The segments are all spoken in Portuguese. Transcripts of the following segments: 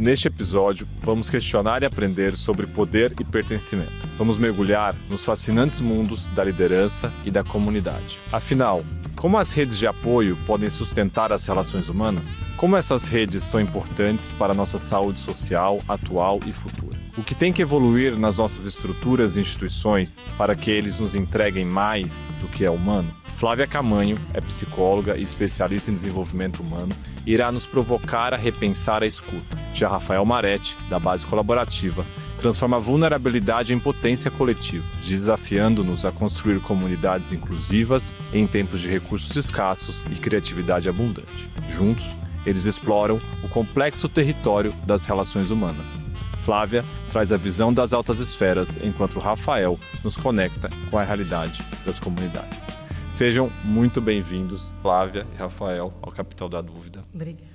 Neste episódio, vamos questionar e aprender sobre poder e pertencimento. Vamos mergulhar nos fascinantes mundos da liderança e da comunidade. Afinal, como as redes de apoio podem sustentar as relações humanas? Como essas redes são importantes para a nossa saúde social, atual e futura? O que tem que evoluir nas nossas estruturas e instituições para que eles nos entreguem mais do que é humano? Flávia Camanho é psicóloga e especialista em desenvolvimento humano e irá nos provocar a repensar a escuta. Já Rafael Maretti, da Base Colaborativa, transforma a vulnerabilidade em potência coletiva, desafiando-nos a construir comunidades inclusivas em tempos de recursos escassos e criatividade abundante. Juntos, eles exploram o complexo território das relações humanas. Flávia traz a visão das altas esferas, enquanto Rafael nos conecta com a realidade das comunidades. Sejam muito bem-vindos, Flávia e Rafael, ao Capital da Dúvida. Obrigada.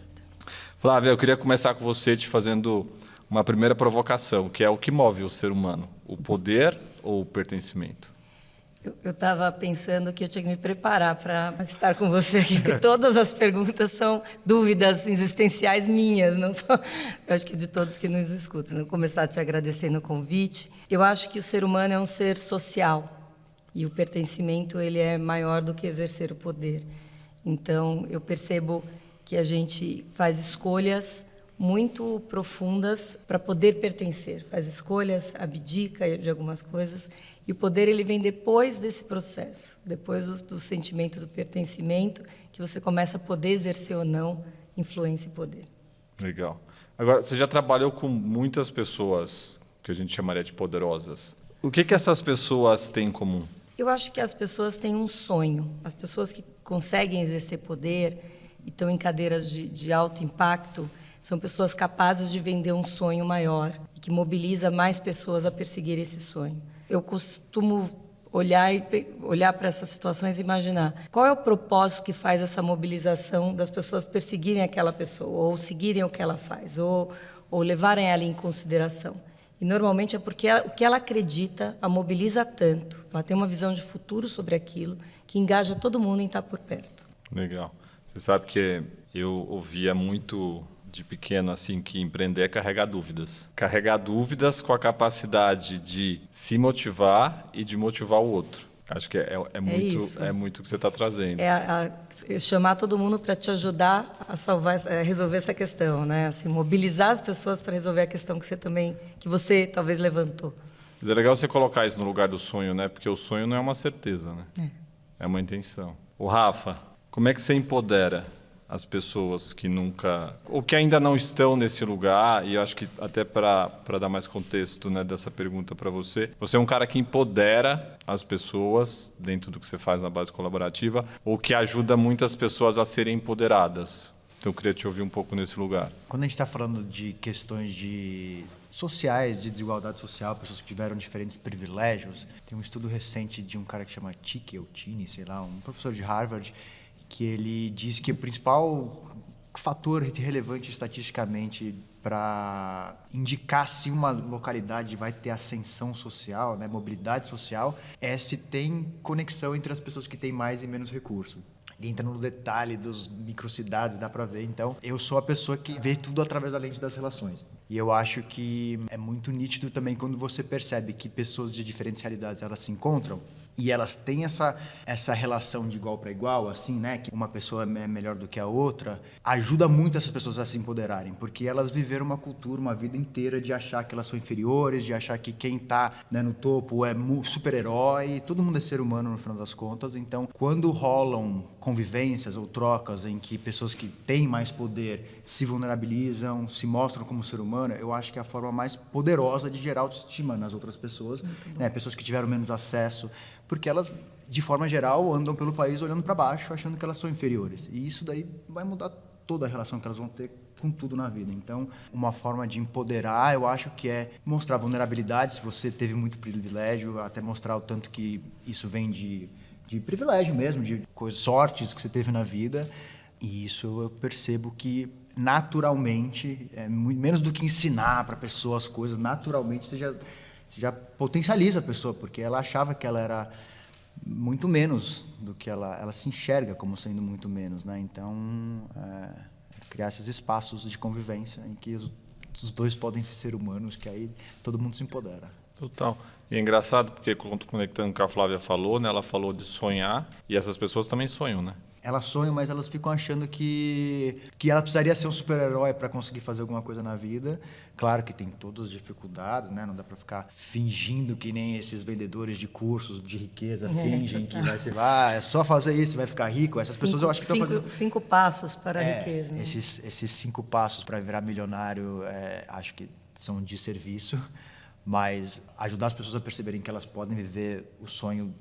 Flávia, eu queria começar com você te fazendo uma primeira provocação, que é o que move o ser humano, o poder ou o pertencimento? Eu estava pensando que eu tinha que me preparar para estar com você aqui, porque todas as perguntas são dúvidas existenciais minhas, não só, eu acho que de todos que nos escutam. Vou começar te agradecendo o convite. Eu acho que o ser humano é um ser social e o pertencimento ele é maior do que exercer o poder. Então, eu percebo que a gente faz escolhas muito profundas para poder pertencer, faz escolhas, abdica de algumas coisas, e o poder ele vem depois desse processo, depois do sentimento do pertencimento, que você começa a poder exercer ou não influência e poder. Legal. Agora, você já trabalhou com muitas pessoas que a gente chamaria de poderosas. O que essas pessoas têm em comum? Eu acho que as pessoas têm um sonho. As pessoas que conseguem exercer poder e estão em cadeiras de alto impacto são pessoas capazes de vender um sonho maior e que mobiliza mais pessoas a perseguir esse sonho. Eu costumo olhar para essas situações e imaginar qual é o propósito que faz essa mobilização das pessoas perseguirem aquela pessoa, ou seguirem o que ela faz, ou levarem ela em consideração. E normalmente é porque o que ela acredita a mobiliza tanto, ela tem uma visão de futuro sobre aquilo, que engaja todo mundo em estar por perto. Legal. Você sabe que eu ouvia muito de pequeno assim que empreender é carregar dúvidas. Carregar dúvidas com a capacidade de se motivar e de motivar o outro. Acho que é muito o que você está trazendo. Chamar todo mundo para te ajudar a resolver essa questão, né? Assim, mobilizar as pessoas para resolver a questão que você talvez levantou. Mas é legal você colocar isso no lugar do sonho, né? Porque o sonho não é uma certeza, né? É uma intenção. O Rafa, como é que você empodera as pessoas que nunca, ou que ainda não estão nesse lugar? E eu acho que até para dar mais contexto, né, dessa pergunta para você, você é um cara que empodera as pessoas dentro do que você faz na Base Colaborativa, ou que ajuda muitas pessoas a serem empoderadas. Então eu queria te ouvir um pouco nesse lugar. Quando a gente está falando de questões sociais, de desigualdade social, pessoas que tiveram diferentes privilégios, tem um estudo recente de um cara que chama Tini, sei lá, um professor de Harvard, que ele diz que o principal fator relevante estatisticamente para indicar se uma localidade vai ter ascensão social, né, mobilidade social, é se tem conexão entre as pessoas que têm mais e menos recurso. Ele entra no detalhe dos microcidades, dá para ver. Então, eu sou a pessoa que vê tudo através da lente das relações. E eu acho que é muito nítido também quando você percebe que pessoas de diferentes realidades elas se encontram e elas têm essa relação de igual para igual, assim, né? Que uma pessoa é melhor do que a outra, ajuda muito essas pessoas a se empoderarem, porque elas viveram uma cultura, uma vida inteira de achar que elas são inferiores, de achar que quem está, né, no topo é super-herói, todo mundo é ser humano no final das contas. Então, quando rolam convivências ou trocas em que pessoas que têm mais poder se vulnerabilizam, se mostram como ser humano, eu acho que é a forma mais poderosa de gerar autoestima nas outras pessoas, né? Pessoas que tiveram menos acesso, porque elas, de forma geral, andam pelo país olhando para baixo, achando que elas são inferiores. E isso daí vai mudar toda a relação que elas vão ter com tudo na vida. Então, uma forma de empoderar, eu acho que é mostrar vulnerabilidade, se você teve muito privilégio, até mostrar o tanto que isso vem de privilégio mesmo, de coisas, sortes que você teve na vida. E isso eu percebo que, naturalmente, menos do que ensinar para a pessoa as coisas, naturalmente você já potencializa a pessoa, porque ela achava que ela era muito menos do que ela se enxerga como sendo muito menos, né? Então, criar esses espaços de convivência em que os dois podem ser humanos, que aí todo mundo se empodera. Total. E é engraçado porque, conectando com o que a Flávia falou, né? Ela falou de sonhar e essas pessoas também sonham, né? Elas sonham, mas elas ficam achando que ela precisaria ser um super-herói para conseguir fazer alguma coisa na vida. Claro que tem todas as dificuldades, né? Não dá para ficar fingindo que nem esses vendedores de cursos de riqueza fingem que vai ser, é só fazer isso, vai ficar rico. Essas pessoas eu acho que estão fazendo... 5 passos para a riqueza. Né? Esses 5 passos para virar milionário, acho que são de serviço, mas ajudar as pessoas a perceberem que elas podem viver o sonho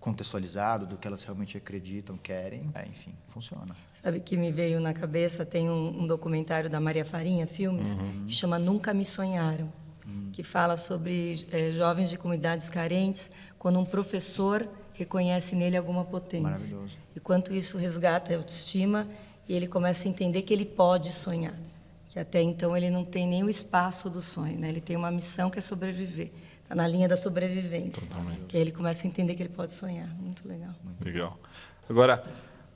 contextualizado do que elas realmente acreditam, querem, enfim, funciona. Sabe que me veio na cabeça, tem um documentário da Maria Farinha Filmes, que chama Nunca Me Sonharam, que fala sobre jovens de comunidades carentes, quando um professor reconhece nele alguma potência. Maravilhoso. E quanto isso resgata a autoestima, e ele começa a entender que ele pode sonhar, que até então ele não tem nem o espaço do sonho, né? Ele tem uma missão que é sobreviver. Está na linha da sobrevivência. Totalmente. E aí ele começa a entender que ele pode sonhar. Muito legal. Legal. Agora,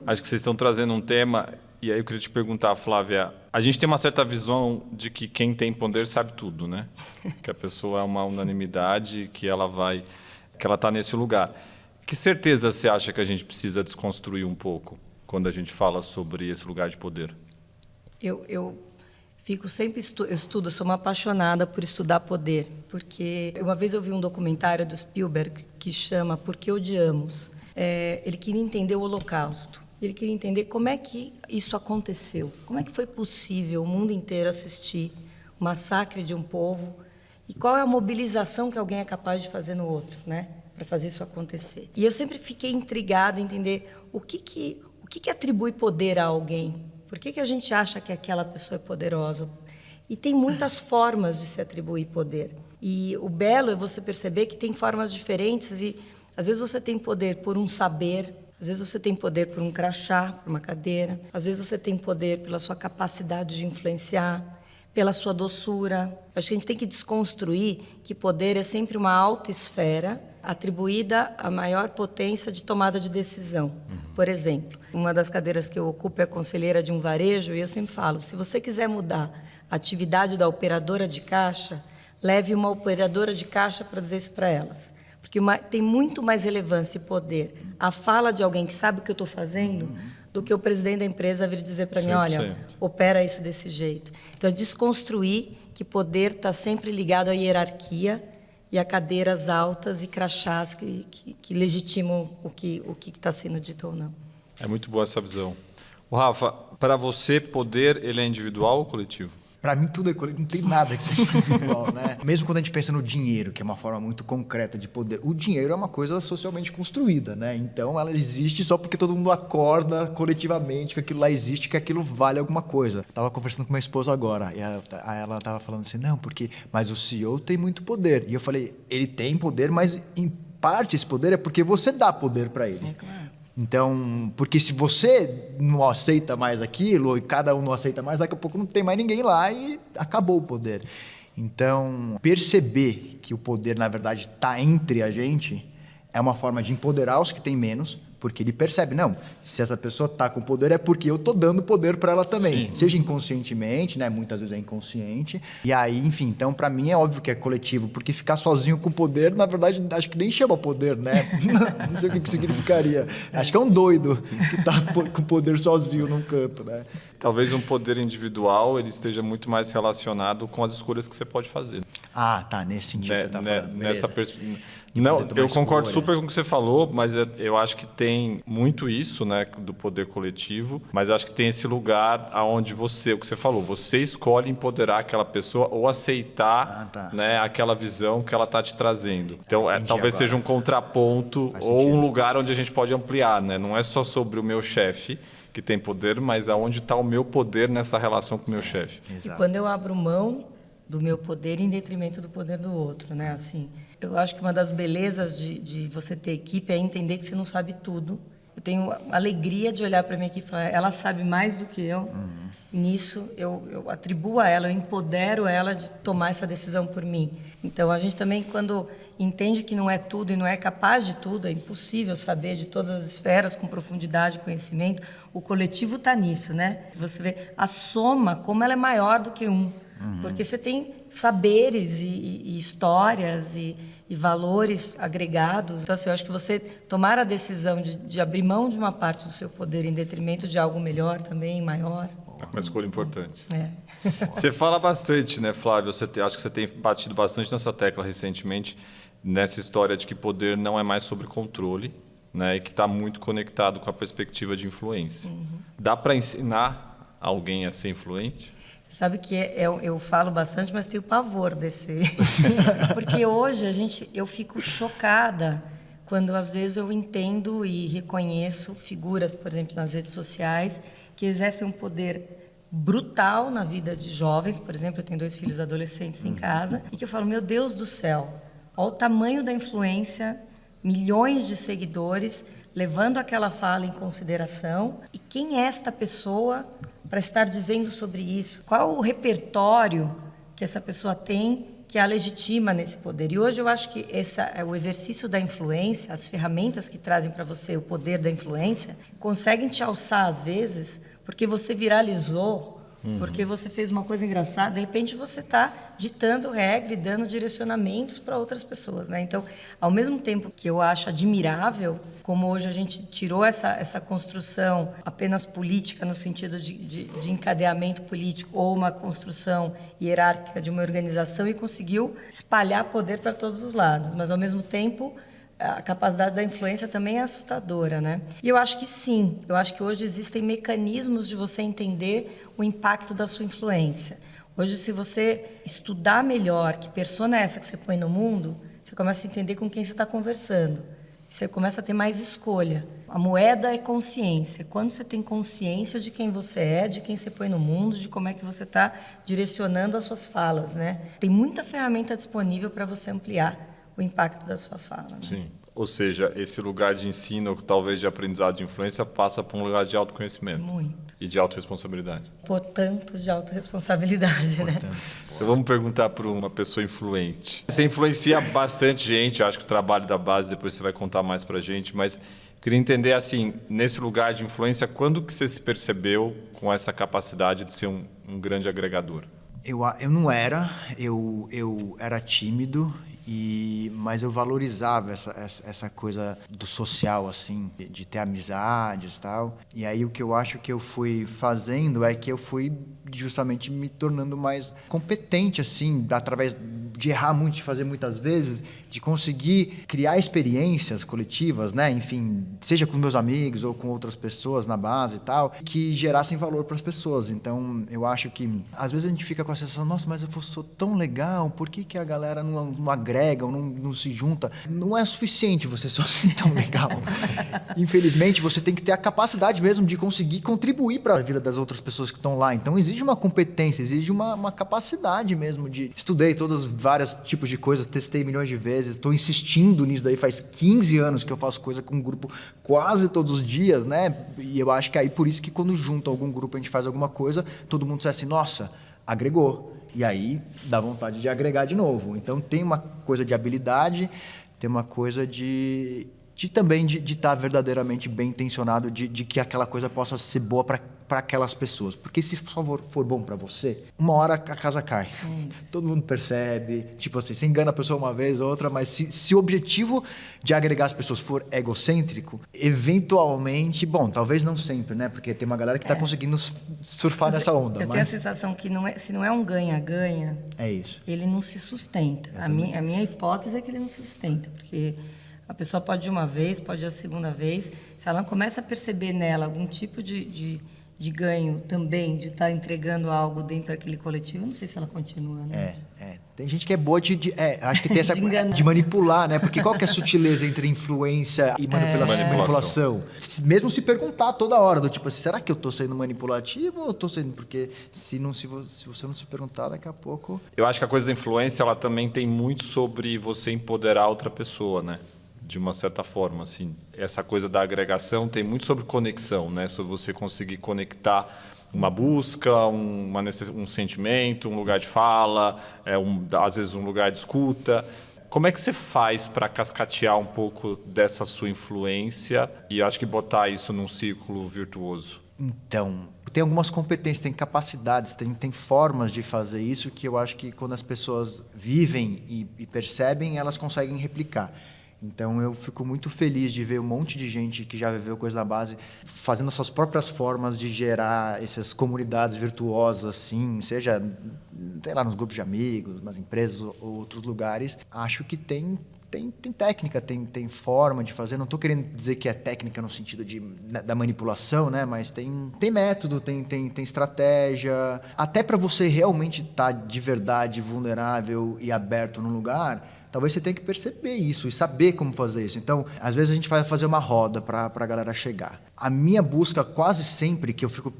acho que vocês estão trazendo um tema, e aí eu queria te perguntar, Flávia, a gente tem uma certa visão de que quem tem poder sabe tudo, né? Que a pessoa é uma unanimidade, que ela está nesse lugar. Que certeza você acha que a gente precisa desconstruir um pouco quando a gente fala sobre esse lugar de poder? Eu fico sempre eu sou uma apaixonada por estudar poder, porque uma vez eu vi um documentário do Spielberg que chama Por que Odiamos? Ele queria entender o Holocausto, ele queria entender como é que isso aconteceu, como é que foi possível o mundo inteiro assistir o massacre de um povo e qual é a mobilização que alguém é capaz de fazer no outro, né, para fazer isso acontecer. E eu sempre fiquei intrigada em entender o que atribui poder a alguém. Por que a gente acha que aquela pessoa é poderosa? E tem muitas formas de se atribuir poder. E o belo é você perceber que tem formas diferentes e, às vezes, você tem poder por um saber, às vezes você tem poder por um crachá, por uma cadeira, às vezes você tem poder pela sua capacidade de influenciar, pela sua doçura. Acho que a gente tem que desconstruir que poder é sempre uma alta esfera atribuída à maior potência de tomada de decisão. Por exemplo, uma das cadeiras que eu ocupo é conselheira de um varejo e eu sempre falo, se você quiser mudar a atividade da operadora de caixa, leve uma operadora de caixa para dizer isso para elas. Porque tem muito mais relevância e poder a fala de alguém que sabe o que eu estou fazendo do que o presidente da empresa vir dizer para mim, olha, opera isso desse jeito. Então, é desconstruir que poder está sempre ligado à hierarquia e a cadeiras altas e crachás que legitimam o que está sendo dito ou não. É muito boa essa visão. O Rafa, para você, poder ele é individual ou coletivo? Para mim, tudo é coletivo, não tem nada que seja individual, né? Mesmo quando a gente pensa no dinheiro, que é uma forma muito concreta de poder, o dinheiro é uma coisa socialmente construída, né? Então, ela existe só porque todo mundo acorda coletivamente que aquilo lá existe, que aquilo vale alguma coisa. Eu tava conversando com minha esposa agora, e ela tava falando assim, não, mas o CEO tem muito poder. E eu falei, ele tem poder, mas em parte esse poder é porque você dá poder para ele. É claro. Então, porque se você não aceita mais aquilo, e cada um não aceita mais, daqui a pouco não tem mais ninguém lá e acabou o poder. Então, perceber que o poder, na verdade, está entre a gente é uma forma de empoderar os que têm menos, porque ele percebe, não, se essa pessoa está com poder é porque eu estou dando poder para ela também. Sim. Seja inconscientemente, né? Muitas vezes é inconsciente. E aí, enfim, então para mim é óbvio que é coletivo, porque ficar sozinho com poder, na verdade, acho que nem chama poder, né? Não sei o que significaria. Acho que é um doido que está com poder sozinho num canto, né? Talvez um poder individual ele esteja muito mais relacionado com as escolhas que você pode fazer. Ah, tá, nesse sentido que você está falando. Nessa perspectiva. Não, eu concordo super com o que você falou, mas eu acho que tem muito isso, né, do poder coletivo, mas eu acho que tem esse lugar aonde você, o que você falou, você escolhe empoderar aquela pessoa ou aceitar né, aquela visão que ela está te trazendo. Então, talvez seja um contraponto ou um lugar onde a gente pode ampliar, né? Não é só sobre o meu chefe que tem poder, mas aonde está o meu poder nessa relação com o meu chefe. E quando eu abro mão do meu poder em detrimento do poder do outro, né? Assim, eu acho que uma das belezas de você ter equipe é entender que você não sabe tudo. Eu tenho a alegria de olhar para minha equipe e falar, ela sabe mais do que eu. Nisso, eu atribuo a ela, eu empodero ela de tomar essa decisão por mim. Então, a gente também, quando entende que não é tudo e não é capaz de tudo, é impossível saber de todas as esferas com profundidade e conhecimento, o coletivo está nisso, né? Você vê a soma, como ela é maior do que um. Porque você tem saberes e histórias e valores agregados. Então, assim, eu acho que você tomar a decisão de abrir mão de uma parte do seu poder em detrimento de algo melhor também, maior. É uma escolha importante. É. Você fala bastante, né, Flávio? Acho que você tem batido bastante nessa tecla recentemente, nessa história de que poder não é mais sobre controle, né, e que está muito conectado com a perspectiva de influência. Dá para ensinar alguém a ser influente? Sabe que eu falo bastante, mas tenho pavor desse... Porque hoje eu fico chocada quando às vezes eu entendo e reconheço figuras, por exemplo, nas redes sociais, que exercem um poder brutal na vida de jovens. Por exemplo, eu tenho 2 filhos adolescentes em casa, e que eu falo, meu Deus do céu, olha o tamanho da influência, milhões de seguidores, levando aquela fala em consideração. E quem é esta pessoa para estar dizendo sobre isso? Qual o repertório que essa pessoa tem que a legitima nesse poder? E hoje eu acho que o exercício da influência, as ferramentas que trazem para você o poder da influência, conseguem te alçar às vezes, porque você viralizou, porque você fez uma coisa engraçada, de repente você está ditando regra e dando direcionamentos para outras pessoas, né? Então, ao mesmo tempo que eu acho admirável, como hoje a gente tirou essa construção apenas política, no sentido de encadeamento político, ou uma construção hierárquica de uma organização, e conseguiu espalhar poder para todos os lados, mas ao mesmo tempo a capacidade da influência também é assustadora, né? E eu acho que sim, eu acho que hoje existem mecanismos de você entender o impacto da sua influência. Hoje, se você estudar melhor que persona é essa que você põe no mundo, você começa a entender com quem você está conversando. Você começa a ter mais escolha. A moeda é consciência. Quando você tem consciência de quem você é, de quem você põe no mundo, de como é que você está direcionando as suas falas, né? Tem muita ferramenta disponível para você ampliar o impacto da sua fala. Né? Sim. Ou seja, esse lugar de ensino, talvez de aprendizado de influência, passa por um lugar de autoconhecimento. Muito. E de autorresponsabilidade. Portanto, de autorresponsabilidade, né? Então vamos perguntar para uma pessoa influente. Você influencia bastante gente, acho que o trabalho da base, depois você vai contar mais para a gente, mas eu queria entender, assim, nesse lugar de influência, quando que você se percebeu com essa capacidade de ser um grande agregador? Eu não era, eu era tímido, mas eu valorizava essa coisa do social, assim, de ter amizades e tal. E aí o que eu acho que eu fui fazendo é que eu fui justamente me tornando mais competente, assim, através de errar muito, de fazer muitas vezes, de conseguir criar experiências coletivas, né? Enfim, seja com meus amigos ou com outras pessoas na base e tal, que gerassem valor para as pessoas. Então, eu acho que às vezes a gente fica com a sensação, nossa, mas eu sou tão legal, por que a galera não agrega ou não se junta? Não é suficiente você só ser tão legal. Infelizmente, você tem que ter a capacidade mesmo de conseguir contribuir para a vida das outras pessoas que estão lá. Então, exige uma competência, exige uma capacidade mesmo de... Estudei vários tipos de coisas, testei milhões de vezes, estou insistindo nisso daí, faz 15 anos que eu faço coisa com um grupo quase todos os dias, né? E eu acho que aí por isso que quando junta algum grupo, a gente faz alguma coisa, todo mundo diz assim, nossa, agregou. E aí dá vontade de agregar de novo. Então tem uma coisa de habilidade, tem uma coisa de também de estar verdadeiramente bem intencionado, de que aquela coisa possa ser boa para aquelas pessoas. Porque se só for bom para você, uma hora a casa cai. Todo mundo percebe. Tipo assim, você engana a pessoa uma vez ou outra, mas se o objetivo de agregar as pessoas for egocêntrico, eventualmente, bom, talvez não sempre, né? Porque tem uma galera que está conseguindo surfar nessa onda. Eu tenho a sensação que se não é um ganha-ganha, é isso. Ele não se sustenta. A minha hipótese é que ele não se sustenta, porque a pessoa pode ir uma vez, pode ir a segunda vez. Se ela começa a perceber nela algum tipo de ganho também, de estar entregando algo dentro daquele coletivo, eu não sei se ela continua, né? Tem gente que é boa acho que tem essa de manipular, né? Porque qual que é a sutileza entre influência e manipulação? Mesmo se perguntar toda hora, do tipo assim, será que eu estou sendo manipulativo ou eu estou sendo... Porque se você não se perguntar, daqui a pouco... Eu acho que a coisa da influência, ela também tem muito sobre você empoderar outra pessoa, né? De uma certa forma, assim. Essa coisa da agregação tem muito sobre conexão, né? Sobre você conseguir conectar uma busca, um sentimento, um lugar de fala, às vezes um lugar de escuta. Como é que você faz para cascatear um pouco dessa sua influência e acho que botar isso num círculo virtuoso? Então, tem algumas competências, tem capacidades, tem formas de fazer isso que eu acho que quando as pessoas vivem e percebem, elas conseguem replicar. Então, eu fico muito feliz de ver um monte de gente que já viveu coisa na base fazendo as suas próprias formas de gerar essas comunidades virtuosas, assim, seja, sei lá, nos grupos de amigos, nas empresas ou outros lugares. Acho que tem técnica, tem forma de fazer. Não estou querendo dizer que é técnica no sentido da manipulação, né? Mas tem método, tem estratégia. Até para você realmente estar de verdade vulnerável e aberto num lugar, talvez você tenha que perceber isso e saber como fazer isso. Então, às vezes a gente vai fazer uma roda para a galera chegar. A minha busca quase sempre, que eu fico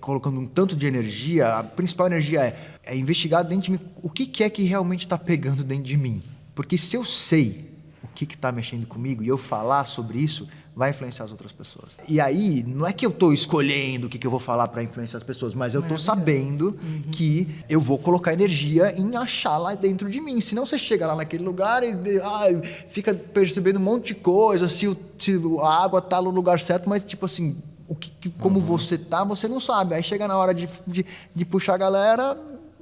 colocando um tanto de energia, a principal energia é investigar dentro de mim o que é que realmente está pegando dentro de mim. Porque se eu sei o que está mexendo comigo e eu falar sobre isso, vai influenciar as outras pessoas. E aí, não é que eu estou escolhendo o que eu vou falar para influenciar as pessoas, mas eu estou sabendo que eu vou colocar energia em achar lá dentro de mim. Senão você chega lá naquele lugar e fica percebendo um monte de coisa, se a água está no lugar certo, mas tipo assim, como você tá, você não sabe. Aí chega na hora de puxar a galera,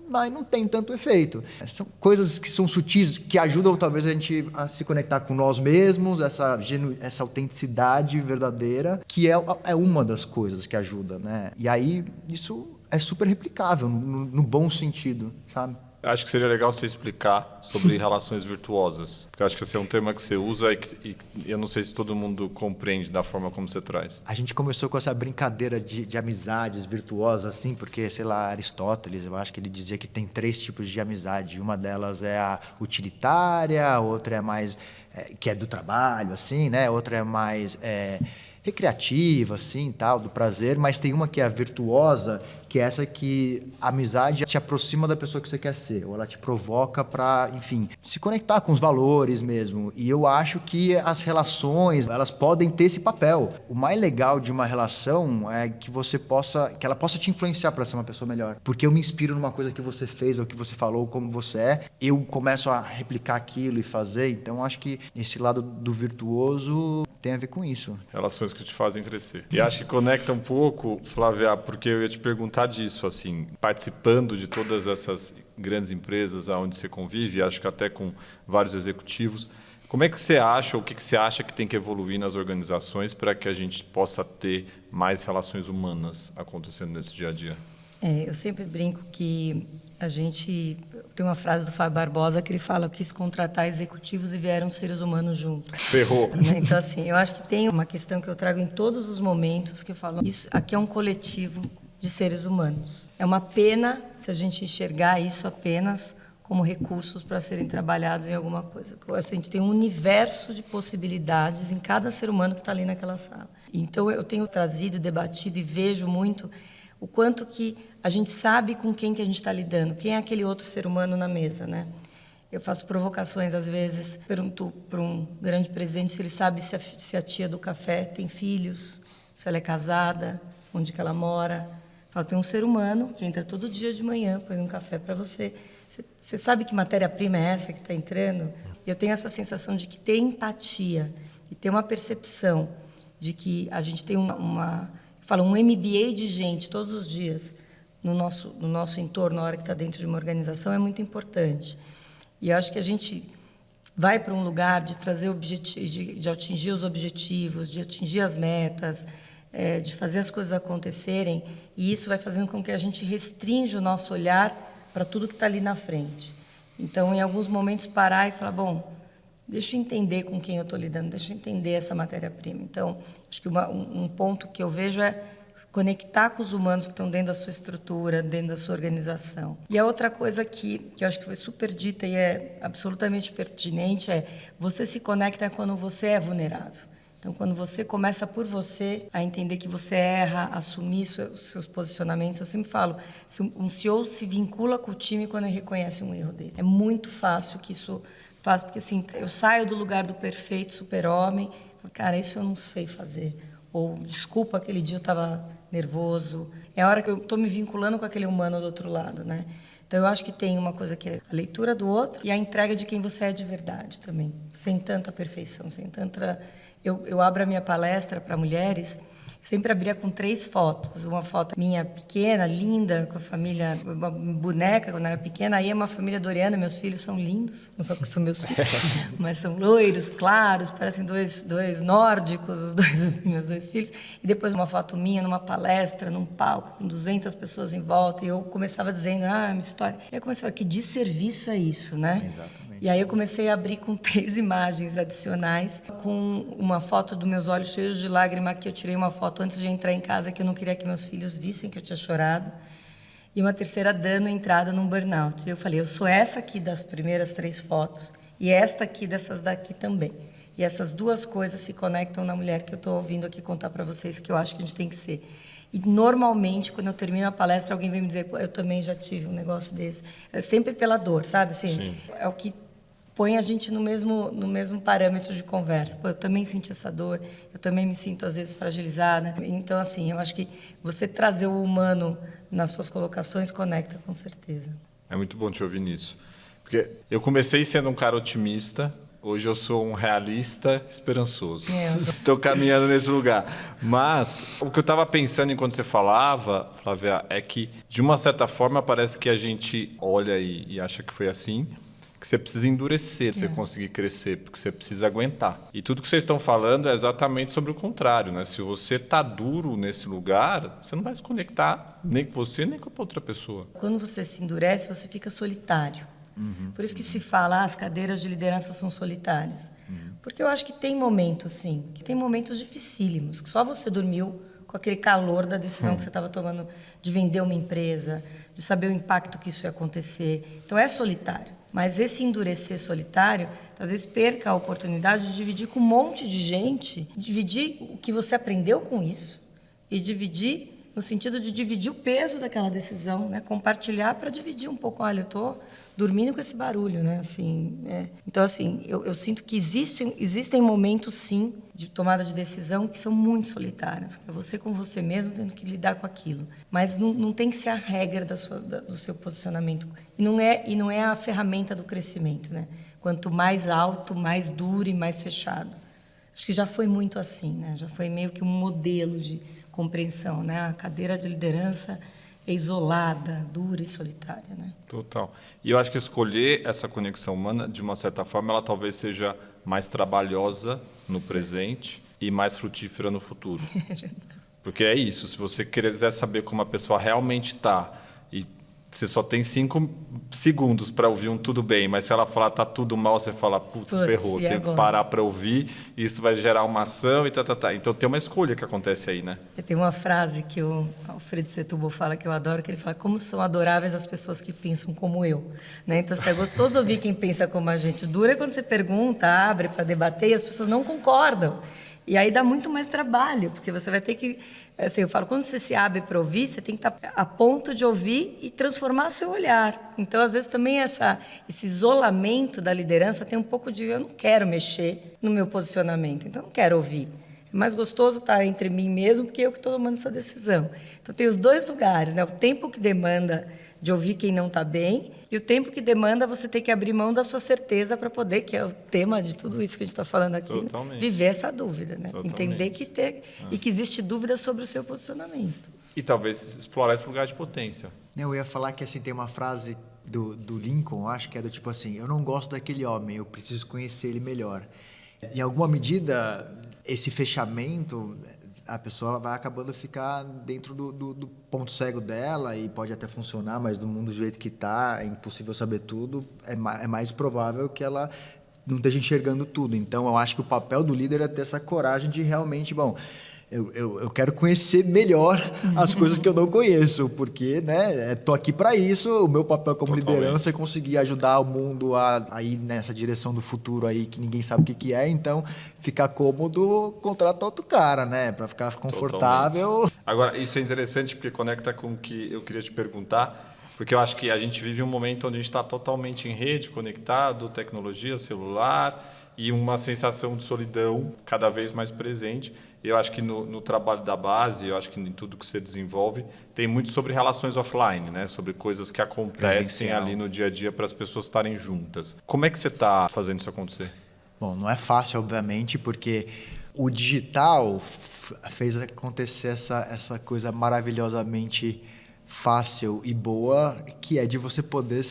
mas não tem tanto efeito. São coisas que são sutis, que ajudam talvez a gente a se conectar com nós mesmos, essa autenticidade verdadeira, que é uma das coisas que ajuda, né? E aí isso é super replicável, no bom sentido, sabe? Acho que seria legal você explicar sobre relações virtuosas, porque acho que esse é um tema que você usa e eu não sei se todo mundo compreende da forma como você traz. A gente começou com essa brincadeira de amizades virtuosas, assim, porque, sei lá, Aristóteles, eu acho que ele dizia que tem 3 tipos de amizade. Uma delas é a utilitária, a outra é mais, que é do trabalho, assim, né? Outra é mais recreativa, assim, tal, do prazer, mas tem uma que é a virtuosa, que é essa que a amizade te aproxima da pessoa que você quer ser, ou ela te provoca para, enfim, se conectar com os valores mesmo. E eu acho que as relações, elas podem ter esse papel. O mais legal de uma relação é que ela possa te influenciar para ser uma pessoa melhor. Porque eu me inspiro numa coisa que você fez, ou que você falou, como você é, eu começo a replicar aquilo e fazer. Então, acho que esse lado do virtuoso tem a ver com isso. Relações que te fazem crescer. E acho que conecta um pouco, Flávia, porque eu ia te perguntar disso, assim, participando de todas essas grandes empresas onde você convive, acho que até com vários executivos, como é que você acha, ou o que você acha que tem que evoluir nas organizações para que a gente possa ter mais relações humanas acontecendo nesse dia a dia? Eu sempre brinco que a gente... Tem uma frase do Fábio Barbosa que ele fala: eu quis contratar executivos e vieram seres humanos juntos. Ferrou. Então, assim, eu acho que tem uma questão que eu trago em todos os momentos, que eu falo, isso aqui é um coletivo de seres humanos. É uma pena se a gente enxergar isso apenas como recursos para serem trabalhados em alguma coisa. A gente tem um universo de possibilidades em cada ser humano que está ali naquela sala. Então, eu tenho trazido, debatido e vejo muito o quanto que a gente sabe com quem que a gente está lidando, quem é aquele outro ser humano na mesa, né? Eu faço provocações, às vezes, pergunto para um grande presidente se ele sabe se a tia do café tem filhos, se ela é casada, onde que ela mora. Falo, tem um ser humano que entra todo dia de manhã, põe um café para você. Você sabe que matéria-prima é essa que está entrando? Eu tenho essa sensação de que ter empatia e ter uma percepção de que a gente tem um MBA de gente todos os dias no nosso entorno, na hora que está dentro de uma organização, é muito importante. E eu acho que a gente vai para um lugar de trazer de atingir os objetivos, de atingir as metas, de fazer as coisas acontecerem, e isso vai fazendo com que a gente restrinja o nosso olhar para tudo que está ali na frente. Então, em alguns momentos, parar e falar, bom, deixa eu entender com quem eu estou lidando, deixa eu entender essa matéria-prima. Então, acho que um ponto que eu vejo é conectar com os humanos que estão dentro da sua estrutura, dentro da sua organização. E a outra coisa que eu acho que foi super dita e é absolutamente pertinente é: você se conecta quando você é vulnerável. Então, quando você começa por você a entender que você erra, assumir seus posicionamentos, eu sempre falo, um CEO se vincula com o time quando ele reconhece um erro dele. É muito fácil que isso faça, porque assim, eu saio do lugar do perfeito super-homem, cara, isso eu não sei fazer. Ou, desculpa, aquele dia eu estava nervoso. É a hora que eu estou me vinculando com aquele humano do outro lado, né? Então, eu acho que tem uma coisa que é a leitura do outro e a entrega de quem você é de verdade também, sem tanta perfeição, sem tanta... Eu abro a minha palestra para mulheres sempre abria com 3 fotos. Uma foto minha pequena, linda, com a família, uma boneca quando eu era pequena. Aí é uma família doriana, meus filhos são lindos, não só porque são meus filhos, mas são loiros, claros, parecem dois nórdicos, meus 2 filhos. E depois uma foto minha numa palestra, num palco, com 200 pessoas em volta. E eu começava dizendo, minha história. E eu comecei a falar, que desserviço é isso, né? Exatamente. E aí eu comecei a abrir com 3 imagens adicionais, com uma foto dos meus olhos cheios de lágrima, que eu tirei uma foto antes de entrar em casa, que eu não queria que meus filhos vissem que eu tinha chorado. E uma terceira dando entrada num burnout. Eu falei, eu sou essa aqui das primeiras 3 fotos e esta aqui dessas daqui também. E essas 2 coisas se conectam na mulher que eu estou ouvindo aqui contar para vocês, que eu acho que a gente tem que ser. E normalmente, quando eu termino a palestra, alguém vem me dizer, eu também já tive um negócio desse. É sempre pela dor, sabe? Assim, Sim. É o que põe a gente no mesmo parâmetro de conversa. Eu também senti essa dor, eu também me sinto, às vezes, fragilizada. Então, assim, eu acho que você trazer o humano nas suas colocações conecta, com certeza. É muito bom te ouvir nisso. Porque eu comecei sendo um cara otimista, hoje eu sou um realista esperançoso. Estou caminhando nesse lugar. Mas o que eu estava pensando enquanto você falava, Flávia, é que, de uma certa forma, parece que a gente olha e acha que foi assim, que você precisa endurecer para você conseguir crescer, porque você precisa aguentar. E tudo que vocês estão falando é exatamente sobre o contrário, né? Se você está duro nesse lugar, você não vai se conectar nem com você, nem com a outra pessoa. Quando você se endurece, você fica solitário. Por isso que se fala, as cadeiras de liderança são solitárias. Porque eu acho que tem momentos, sim, que tem momentos dificílimos, que só você dormiu com aquele calor da decisão que você estava tomando de vender uma empresa, de saber o impacto que isso ia acontecer. Então, é solitário. Mas esse endurecer solitário, talvez perca a oportunidade de dividir com um monte de gente, dividir o que você aprendeu com isso e dividir no sentido de dividir o peso daquela decisão, né? Compartilhar para dividir um pouco. Olha, eu estou dormindo com esse barulho, né? Assim, Então, assim, eu sinto que existem momentos, sim, de tomada de decisão que são muito solitários. É você com você mesmo tendo que lidar com aquilo. Mas não tem que ser a regra do seu posicionamento. E não é a ferramenta do crescimento, né? Quanto mais alto, mais duro e mais fechado. Acho que já foi muito assim, né? Já foi meio que um modelo de compreensão, né? A cadeira de liderança é isolada, dura e solitária, né? Total. E eu acho que escolher essa conexão humana, de uma certa forma, ela talvez seja mais trabalhosa no presente e mais frutífera no futuro. Porque é isso, se você quiser saber como a pessoa realmente está e você só tem 5 segundos para ouvir um tudo bem, mas se ela falar tá tudo mal, você fala, putz, ferrou, tenho que parar para ouvir, isso vai gerar uma ação e tá. Então tem uma escolha que acontece aí, né? Tem uma frase que o Alfredo Setúbal fala, que eu adoro, que ele fala, como são adoráveis as pessoas que pensam como eu. Né? Então, assim, é gostoso ouvir quem pensa como a gente. O duro é quando você pergunta, abre para debater e as pessoas não concordam. E aí dá muito mais trabalho, porque você vai ter que... Assim, eu falo, quando você se abre para ouvir, você tem que estar a ponto de ouvir e transformar seu olhar. Então, às vezes, também esse isolamento da liderança tem um pouco de... Eu não quero mexer no meu posicionamento, então eu não quero ouvir. É mais gostoso estar entre mim mesmo, porque eu que estou tomando essa decisão. Então, tem os 2 lugares, né? O tempo que demanda de ouvir quem não está bem e o tempo que demanda você ter que abrir mão da sua certeza para poder, que é o tema de tudo isso que a gente está falando aqui, né? Viver essa dúvida, né? Entender e que existe dúvida sobre o seu posicionamento. E talvez explorar esse lugar de potência. Eu ia falar que assim, tem uma frase do Lincoln, acho que é do tipo assim, eu não gosto daquele homem, eu preciso conhecer ele melhor. Em alguma medida, esse fechamento, a pessoa vai acabando ficar dentro do ponto cego dela e pode até funcionar, mas no mundo do jeito que está, é impossível saber tudo, é mais provável que ela não esteja enxergando tudo. Então, eu acho que o papel do líder é ter essa coragem de realmente, eu quero conhecer melhor as coisas que eu não conheço, porque, né, estou aqui para isso, o meu papel como liderança é conseguir ajudar o mundo a ir nessa direção do futuro aí que ninguém sabe o que é, então ficar cômodo, contrata outro cara, né, para ficar confortável. Totalmente. Agora, isso é interessante porque conecta com o que eu queria te perguntar, porque eu acho que a gente vive um momento onde a gente está totalmente em rede, conectado, tecnologia, celular, e uma sensação de solidão cada vez mais presente. Eu acho que no trabalho da base, eu acho que em tudo que você desenvolve, tem muito sobre relações offline, né? Sobre coisas que acontecem ali no dia a dia para as pessoas estarem juntas. Como é que você está fazendo isso acontecer? Bom, não é fácil, obviamente, porque o digital fez acontecer essa coisa maravilhosamente fácil e boa, que é de você poder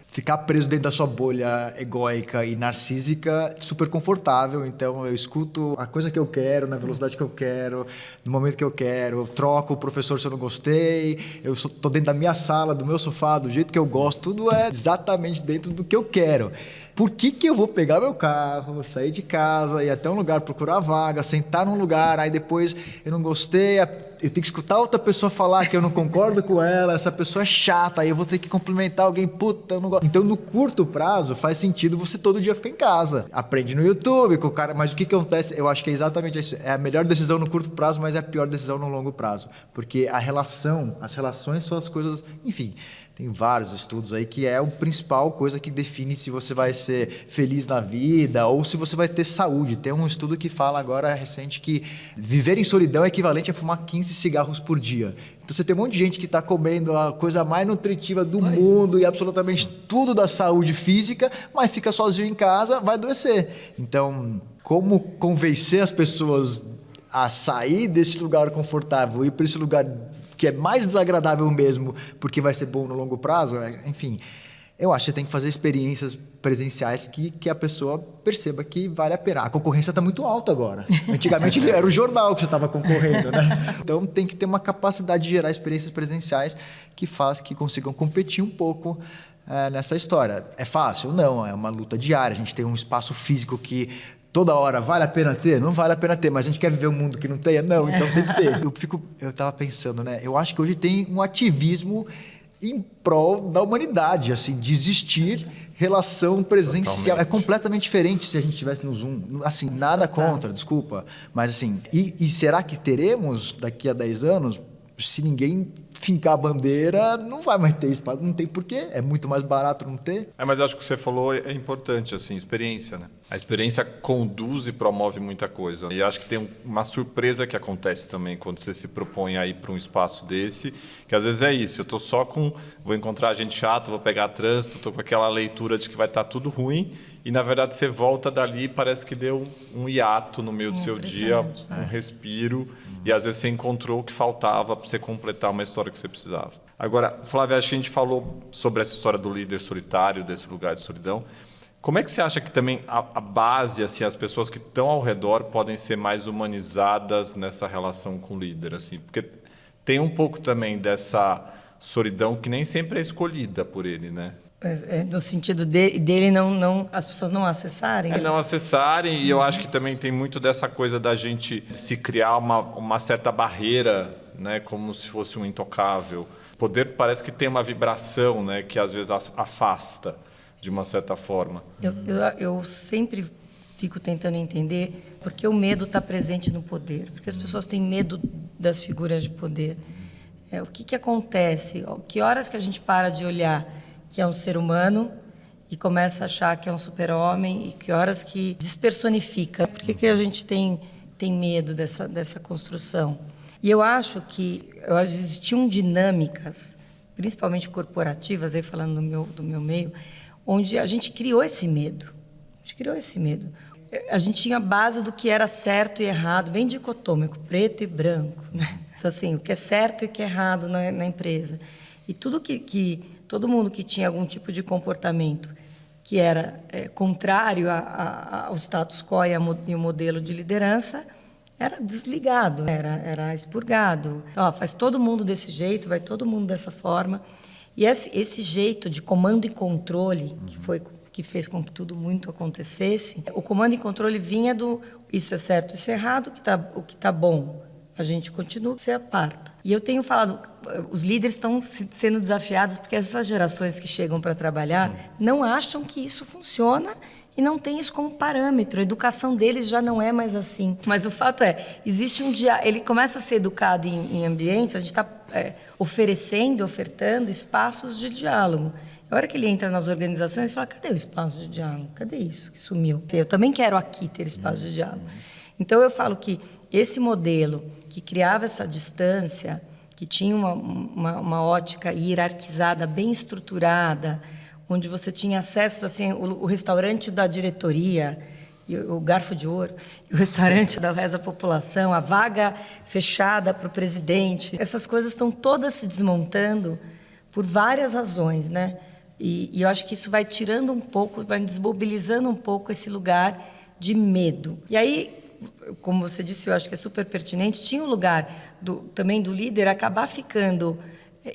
ficar preso dentro da sua bolha egóica e narcísica, super confortável. Então, eu escuto a coisa que eu quero, na velocidade que eu quero, no momento que eu quero, eu troco o professor se eu não gostei, tô dentro da minha sala, do meu sofá, do jeito que eu gosto, tudo é exatamente dentro do que eu quero. Por que eu vou pegar meu carro, sair de casa, ir até um lugar, procurar vaga, sentar num lugar, aí depois eu não gostei, eu tenho que escutar outra pessoa falar que eu não concordo com ela, essa pessoa é chata, aí eu vou ter que cumprimentar alguém, puta, eu não gosto. Então, no curto prazo, faz sentido você todo dia ficar em casa. Aprende no YouTube com o cara, mas o que acontece? Eu acho que é exatamente isso. É a melhor decisão no curto prazo, mas é a pior decisão no longo prazo. Porque as relações são as coisas, enfim... Tem vários estudos aí que é a principal coisa que define se você vai ser feliz na vida ou se você vai ter saúde. Tem um estudo que fala agora, recente, que viver em solidão é equivalente a fumar 15 cigarros por dia. Então você tem um monte de gente que está comendo a coisa mais nutritiva do mundo e absolutamente tudo da saúde física, mas fica sozinho em casa, vai adoecer. Então, como convencer as pessoas a sair desse lugar confortável e ir para esse lugar que é mais desagradável mesmo, porque vai ser bom no longo prazo, enfim, eu acho que você tem que fazer experiências presenciais que a pessoa perceba que vale a pena. A concorrência está muito alta agora. Antigamente era o jornal que você estava concorrendo, né? Então tem que ter uma capacidade de gerar experiências presenciais que consigam competir um pouco nessa história. É fácil? Não, é uma luta diária. A gente tem um espaço físico que toda hora, vale a pena ter? Não vale a pena ter, mas a gente quer viver um mundo que não tenha? Não, então tem que ter. Eu estava pensando, né? Eu acho que hoje tem um ativismo em prol da humanidade, assim, de existir relação presencial. Totalmente. É completamente diferente se a gente estivesse no Zoom. Assim, nada contra, desculpa. Mas assim, e será que teremos daqui a 10 anos, se ninguém fincar a bandeira, não vai mais ter espaço, não tem porquê, é muito mais barato não ter. Mas acho que o que você falou é importante, assim, experiência, né? A experiência conduz e promove muita coisa. E acho que tem uma surpresa que acontece também quando você se propõe a ir para um espaço desse, que às vezes é isso, eu tô vou encontrar gente chata, vou pegar trânsito, tô com aquela leitura de que vai estar tudo ruim, e na verdade você volta dali e parece que deu um hiato no meio do seu dia, um respiro, e às vezes você encontrou o que faltava para você completar uma história que você precisava. Agora, Flávia, acho que a gente falou sobre essa história do líder solitário, desse lugar de solidão. Como é que você acha que também a base, assim, as pessoas que estão ao redor podem ser mais humanizadas nessa relação com o líder? Assim? Porque tem um pouco também dessa solidão que nem sempre é escolhida por ele, né? No sentido dele não as pessoas não acessarem? Não acessarem, e eu acho que também tem muito dessa coisa da gente se criar uma certa barreira, né, como se fosse um intocável. O poder parece que tem uma vibração, né, que às vezes afasta, de uma certa forma. Eu sempre fico tentando entender por que o medo está presente no poder, porque as pessoas têm medo das figuras de poder. O que acontece? Que horas que a gente para de olhar que é um ser humano e começa a achar que é um super-homem, e que horas que despersonifica? Por que a gente tem medo dessa construção? E eu acho que existiam dinâmicas, principalmente corporativas, aí falando do meu meio, onde a gente criou esse medo. A gente tinha a base do que era certo e errado, bem dicotômico, preto e branco, né? Então, assim, o que é certo e o que é errado na empresa. E tudo todo mundo que tinha algum tipo de comportamento que era contrário ao status quo e ao modelo de liderança, era desligado, era expurgado. Então, faz todo mundo desse jeito, vai todo mundo dessa forma. E esse jeito de comando e controle, que fez com que tudo muito acontecesse, o comando e controle vinha do isso é certo, isso é errado, o que está bom, a gente continua, você aparta. E eu tenho falado, os líderes estão sendo desafiados porque essas gerações que chegam para trabalhar não acham que isso funciona e não tem isso como parâmetro. A educação deles já não é mais assim. Mas o fato existe ele começa a ser educado em ambientes, a gente está ofertando espaços de diálogo. A hora que ele entra nas organizações, ele fala, cadê o espaço de diálogo? Cadê isso que sumiu? Eu também quero aqui ter espaço de diálogo. Então, eu falo que esse modelo que criava essa distância, que tinha uma ótica hierarquizada, bem estruturada, onde você tinha acesso, assim, o restaurante da diretoria, e o garfo de ouro, e o restaurante do resto da população, a vaga fechada para o presidente. Essas coisas estão todas se desmontando por várias razões, né? E eu acho que isso vai tirando um pouco, vai desmobilizando um pouco esse lugar de medo. E aí, como você disse, eu acho que é super pertinente, tinha um lugar também do líder acabar ficando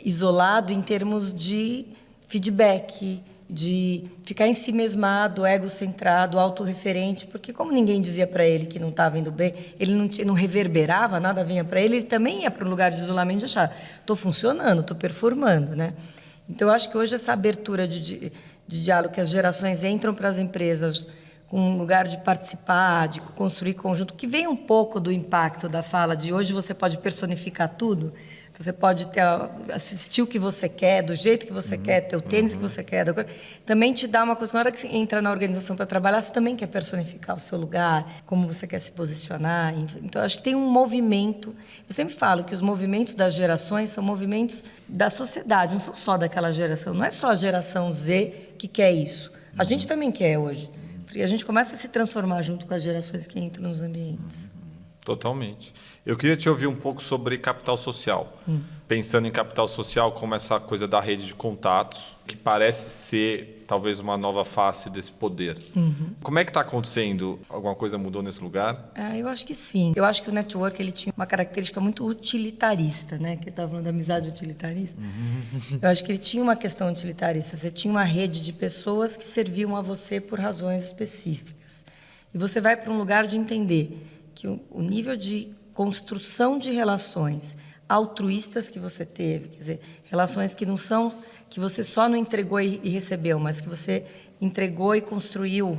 isolado em termos de feedback, de ficar ensimesmado, egocentrado, autorreferente, porque como ninguém dizia para ele que não estava indo bem, ele não reverberava, nada vinha para ele, ele também ia para um lugar de isolamento de achar, estou funcionando, estou performando, né? Então, eu acho que hoje essa abertura de diálogo, que as gerações entram para as empresas com um lugar de participar, de construir conjunto, que vem um pouco do impacto da fala de hoje você pode personificar tudo. Então, você pode assistir o que você quer, do jeito que você quer, ter o tênis que você quer. Também te dá uma coisa, na hora que você entra na organização para trabalhar, você também quer personificar o seu lugar, como você quer se posicionar. Então, acho que tem um movimento. Eu sempre falo que os movimentos das gerações são movimentos da sociedade, não são só daquela geração. Não é só a geração Z que quer isso. A gente também quer hoje. Porque a gente começa a se transformar junto com as gerações que entram nos ambientes. Totalmente. Eu queria te ouvir um pouco sobre capital social. Pensando em capital social como essa coisa da rede de contatos, que parece ser talvez uma nova face desse poder. Como é que está acontecendo? Alguma coisa mudou nesse lugar? Eu acho que sim. Eu acho que o network ele tinha uma característica muito utilitarista, né? Que eu estava falando da amizade utilitarista. Eu acho que ele tinha uma questão utilitarista. Você tinha uma rede de pessoas que serviam a você por razões específicas. E você vai para um lugar de entender que o nível de construção de relações altruístas que você teve, quer dizer, relações que não são, que você só não entregou e recebeu, mas que você entregou e construiu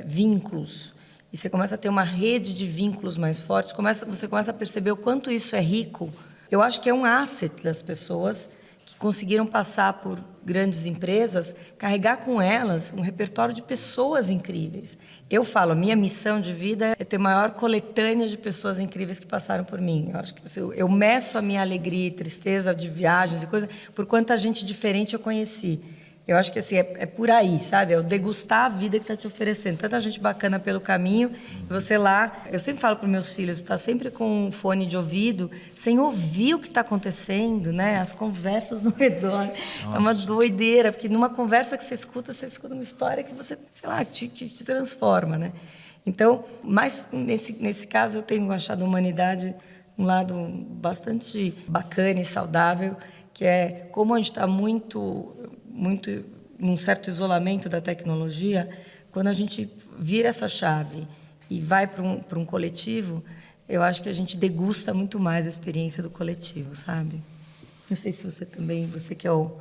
vínculos, e você começa a ter uma rede de vínculos mais fortes, você começa a perceber o quanto isso é rico. Eu acho que é um asset das pessoas que conseguiram passar por grandes empresas, carregar com elas um repertório de pessoas incríveis. Eu falo, a minha missão de vida é ter maior coletânea de pessoas incríveis que passaram por mim. Eu acho que eu meço a minha alegria e tristeza de viagens e coisas por quanta gente diferente eu conheci. Eu acho que assim, é por aí, sabe? É o degustar a vida que está te oferecendo. Tanta gente bacana pelo caminho, e você lá... Eu sempre falo para os meus filhos, está sempre com um fone de ouvido, sem ouvir o que está acontecendo, né? As conversas no redor. Nossa. É uma doideira, porque numa conversa que você escuta uma história que você, sei lá, te transforma, né? Então, mas nesse caso, eu tenho achado a humanidade um lado bastante bacana e saudável, que é como a gente está muito num certo isolamento da tecnologia, quando a gente vira essa chave e vai para um coletivo, eu acho que a gente degusta muito mais a experiência do coletivo, sabe? Não sei se você também, você que é o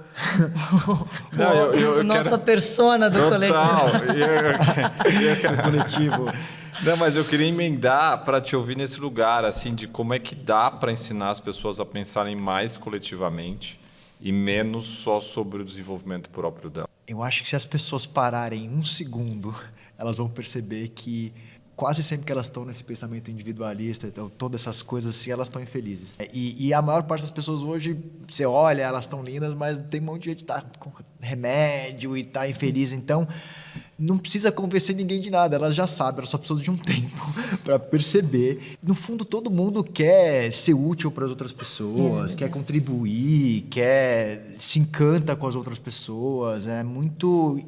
nossa persona do coletivo. Eu coletivo. Não, mas eu queria emendar para te ouvir nesse lugar, assim, de como é que dá para ensinar as pessoas a pensarem mais coletivamente e menos só sobre o desenvolvimento próprio dela. Eu acho que se as pessoas pararem um segundo, elas vão perceber que quase sempre que elas estão nesse pensamento individualista, todas essas coisas assim, elas estão infelizes. E a maior parte das pessoas hoje, você olha, elas estão lindas, mas tem um monte de gente que está com remédio e está infeliz. Então, não precisa convencer ninguém de nada, elas já sabem, elas só precisam de um tempo para perceber. No fundo, todo mundo quer ser útil para as outras pessoas, quer contribuir, se encanta com as outras pessoas. É muito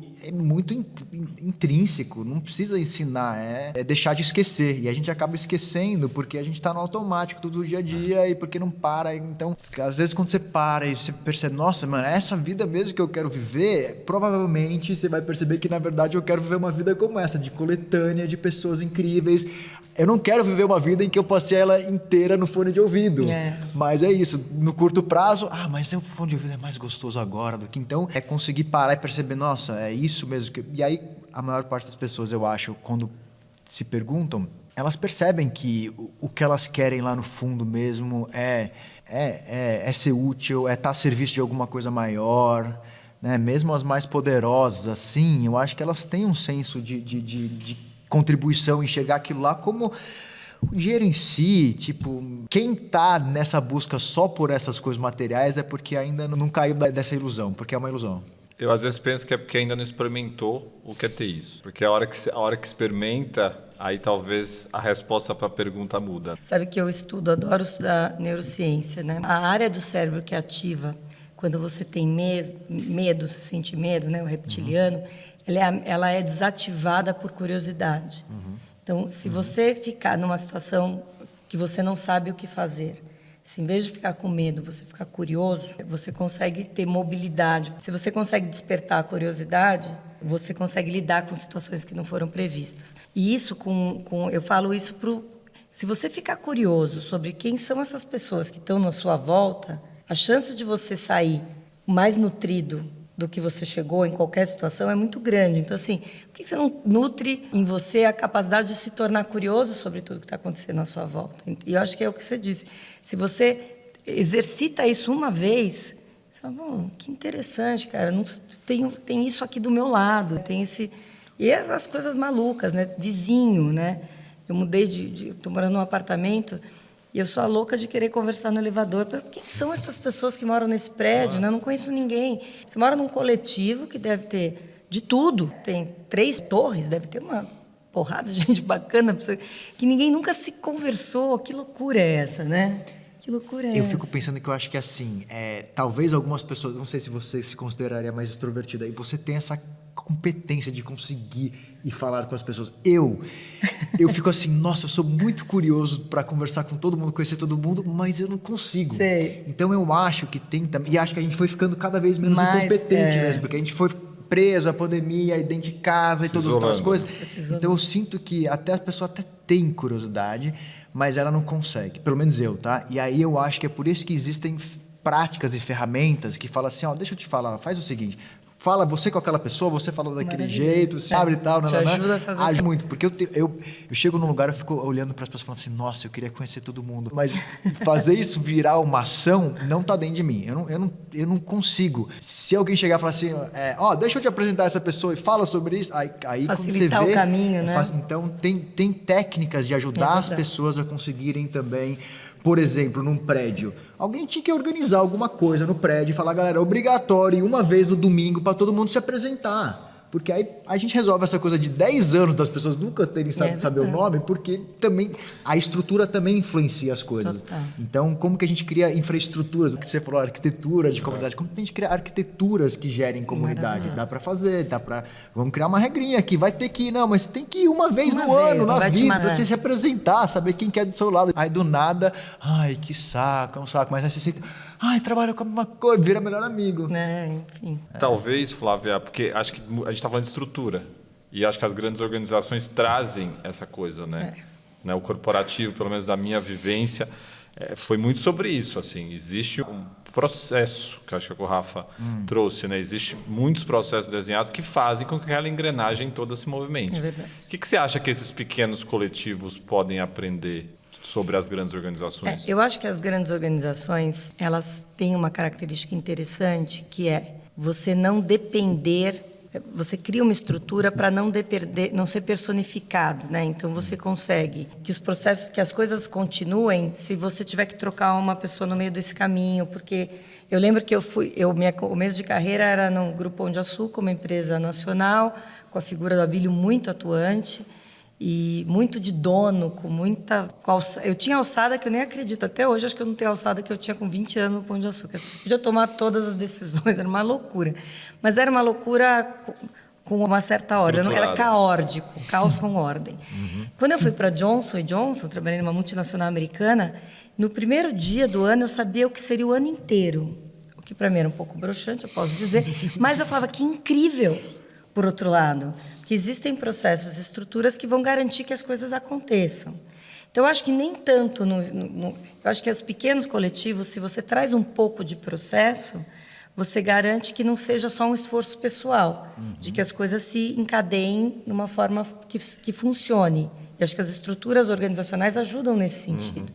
intrínseco, não precisa ensinar, é deixar de esquecer. E a gente acaba esquecendo porque a gente está no automático todo dia a dia e porque não para. Então, às vezes, quando você para e você percebe, nossa, mano, é essa vida mesmo que eu quero viver, provavelmente você vai perceber que, na verdade, eu quero viver uma vida como essa, de coletânea, de pessoas incríveis. Eu não quero viver uma vida em que eu passe ela inteira no fone de ouvido. Mas é isso, no curto prazo, mas o fone de ouvido é mais gostoso agora do que... Então, é conseguir parar e perceber, nossa, é isso mesmo. E aí, a maior parte das pessoas, eu acho, quando se perguntam, elas percebem que o que elas querem lá no fundo mesmo é ser útil, é estar a serviço de alguma coisa maior, né? Mesmo as mais poderosas, assim, eu acho que elas têm um senso de contribuição, enxergar aquilo lá como o dinheiro em si. Tipo, quem está nessa busca só por essas coisas materiais é porque ainda não caiu dessa ilusão, porque é uma ilusão. Eu às vezes penso que é porque ainda não experimentou o que é ter isso. Porque a hora que experimenta, aí talvez a resposta para a pergunta muda. Sabe que eu adoro estudar neurociência, né? A área do cérebro que ativa quando você tem medo, se sente medo, né? O reptiliano, ela é desativada por curiosidade. Então, se você ficar numa situação que você não sabe o que fazer, se em vez de ficar com medo, você ficar curioso, você consegue ter mobilidade. Se você consegue despertar a curiosidade, você consegue lidar com situações que não foram previstas. E isso, eu falo isso se você ficar curioso sobre quem são essas pessoas que estão na sua volta, a chance de você sair mais nutrido do que você chegou em qualquer situação é muito grande. Então, assim, por que você não nutre em você a capacidade de se tornar curioso sobre tudo que está acontecendo à sua volta? E eu acho que é o que você disse. Se você exercita isso uma vez, você fala, bom, que interessante, cara, tem isso aqui do meu lado, tem esse... E as coisas malucas, né? Vizinho, né? Eu mudei estou morando num apartamento... E eu sou a louca de querer conversar no elevador. Quem são essas pessoas que moram nesse prédio? Né? Eu não conheço ninguém. Você mora num coletivo que deve ter de tudo. Tem 3 torres, deve ter uma porrada de gente bacana. Que ninguém nunca se conversou. Que loucura é essa, né? Que loucura é essa? Eu fico pensando que eu acho que assim, talvez algumas pessoas, não sei se você se consideraria mais extrovertida, e você tem essa competência de conseguir ir falar com as pessoas. Eu fico assim, nossa, eu sou muito curioso para conversar com todo mundo, conhecer todo mundo, mas eu não consigo. Sei. Então eu acho que tem também, e acho que a gente foi ficando cada vez menos incompetente mesmo, porque a gente foi preso à pandemia, aí dentro de casa e todas as outras coisas. Então eu sinto que até a pessoa até tem curiosidade, mas ela não consegue, pelo menos eu, tá? E aí eu acho que é por isso que existem práticas e ferramentas que falam assim, ó, deixa eu te falar, faz o seguinte, fala você com aquela pessoa, você falou daquele jeito, sabe, e tal, te ajuda a fazer. Ajuda muito, porque eu chego num lugar, eu fico olhando para as pessoas falando assim, nossa, eu queria conhecer todo mundo, mas fazer isso virar uma ação não tá dentro de mim, eu não consigo. Se alguém chegar e falar assim, deixa eu te apresentar essa pessoa e fala sobre isso, aí facilitar quando você vê, o caminho, né? Então tem técnicas de ajudar as pessoas a conseguirem também. Por exemplo, num prédio, alguém tinha que organizar alguma coisa no prédio e falar, galera, é obrigatório uma vez no domingo para todo mundo se apresentar. Porque aí a gente resolve essa coisa de 10 anos das pessoas nunca terem saber o nome, porque também a estrutura também influencia as coisas. Total. Então, como que a gente cria infraestruturas? O que você falou, arquitetura de comunidade. Como que a gente cria arquiteturas que gerem comunidade? Dá para fazer, vamos criar uma regrinha aqui. Vai ter que ir, não, mas tem que ir uma vez no ano, na vida, você se apresentar, saber quem que é do seu lado. Aí do nada, ai, que saco, é um saco. Mas aí você senta, ai, trabalha com uma coisa, vira melhor amigo. Enfim. Talvez, Flávia, porque acho que a gente está falando de estrutura. E acho que as grandes organizações trazem essa coisa, né? O corporativo, pelo menos da minha vivência, foi muito sobre isso. Assim, existe um processo, que acho que o Rafa trouxe, né? Existem muitos processos desenhados que fazem com que aquela engrenagem toda se movimente. É verdade. O que você acha que esses pequenos coletivos podem aprender sobre as grandes organizações? Eu acho que as grandes organizações, elas têm uma característica interessante, que é você não depender, você cria uma estrutura para não ser personificado, né? Então você consegue que os processos, que as coisas continuem se você tiver que trocar uma pessoa no meio desse caminho, porque eu lembro que meu começo de carreira era no Grupo Pão de Açúcar, uma empresa nacional, com a figura do Abílio muito atuante, e muito de dono, com muita... Eu tinha alçada que eu nem acredito. Até hoje, acho que eu não tenho a alçada que eu tinha com 20 anos no Pão de Açúcar. Você podia tomar todas as decisões, era uma loucura. Mas era uma loucura com uma certa ordem. Era caótico, caos com ordem. Quando eu fui para Johnson & Johnson, trabalhei numa multinacional americana, no primeiro dia do ano eu sabia o que seria o ano inteiro. O que para mim era um pouco broxante, eu posso dizer. Mas eu falava, que incrível, por outro lado, que existem processos e estruturas que vão garantir que as coisas aconteçam. Então, eu acho que nem tanto... eu acho que os pequenos coletivos, se você traz um pouco de processo, você garante que não seja só um esforço pessoal, de que as coisas se encadeiem de uma forma que funcione. Eu acho que as estruturas organizacionais ajudam nesse sentido.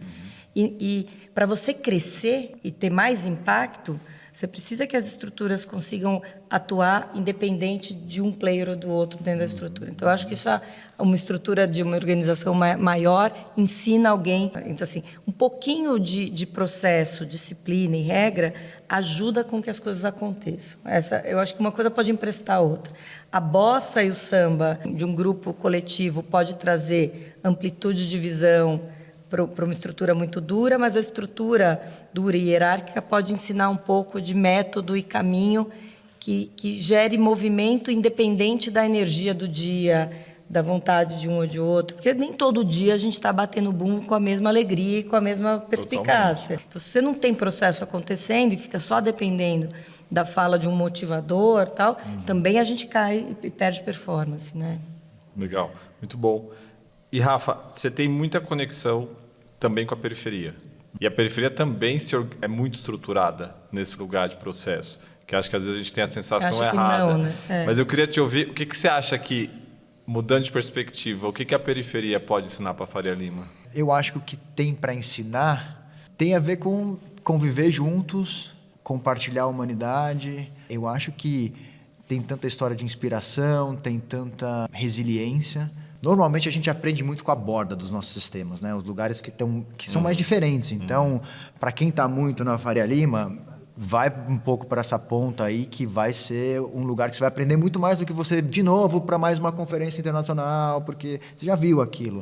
E para você crescer e ter mais impacto, Você precisa que as estruturas consigam atuar independente de um player ou do outro dentro da estrutura. Então, eu acho que isso é uma estrutura de uma organização maior, ensina alguém. Então, assim, um pouquinho de processo, disciplina e regra ajuda com que as coisas aconteçam. Eu acho que uma coisa pode emprestar a outra. A bossa e o samba de um grupo coletivo pode trazer amplitude de visão para uma estrutura muito dura, mas a estrutura dura e hierárquica pode ensinar um pouco de método e caminho que gere movimento independente da energia do dia, da vontade de um ou de outro, porque nem todo dia a gente está batendo bumbo com a mesma alegria e com a mesma perspicácia. Então, se você não tem processo acontecendo e fica só dependendo da fala de um motivador, tal, também a gente cai e perde performance, né? Legal, muito bom. E, Rafa, você tem muita conexão também com a periferia. E a periferia também é muito estruturada nesse lugar de processo, que acho que às vezes a gente tem a sensação errada. Não, né? Mas eu queria te ouvir, o que você acha que, mudando de perspectiva, o que a periferia pode ensinar para a Faria Lima? Eu acho que o que tem para ensinar tem a ver com conviver juntos, compartilhar a humanidade. Eu acho que tem tanta história de inspiração, tem tanta resiliência. Normalmente a gente aprende muito com a borda dos nossos sistemas, né? Os lugares que são mais diferentes. Então, para quem está muito na Faria Lima, vai um pouco para essa ponta aí, que vai ser um lugar que você vai aprender muito mais do que você, de novo, para mais uma conferência internacional, porque você já viu aquilo.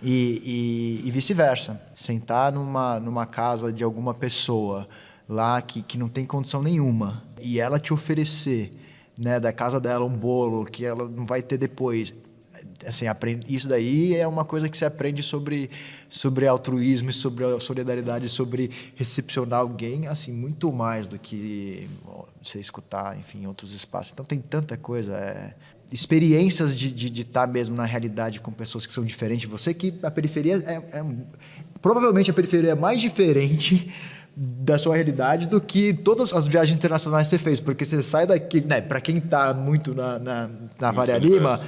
E vice-versa. Sentar numa casa de alguma pessoa lá que não tem condição nenhuma e ela te oferecer, né, da casa dela um bolo que ela não vai ter depois. Assim, isso daí é uma coisa que você aprende sobre altruísmo, sobre solidariedade, sobre recepcionar alguém, assim, muito mais do que você escutar, enfim, em outros espaços. Então, tem tanta coisa, experiências de estar mesmo na realidade com pessoas que são diferentes de você, que a periferia provavelmente a periferia é mais diferente da sua realidade do que todas as viagens internacionais que você fez, porque você sai daqui, né, para quem está muito na Faria Lima,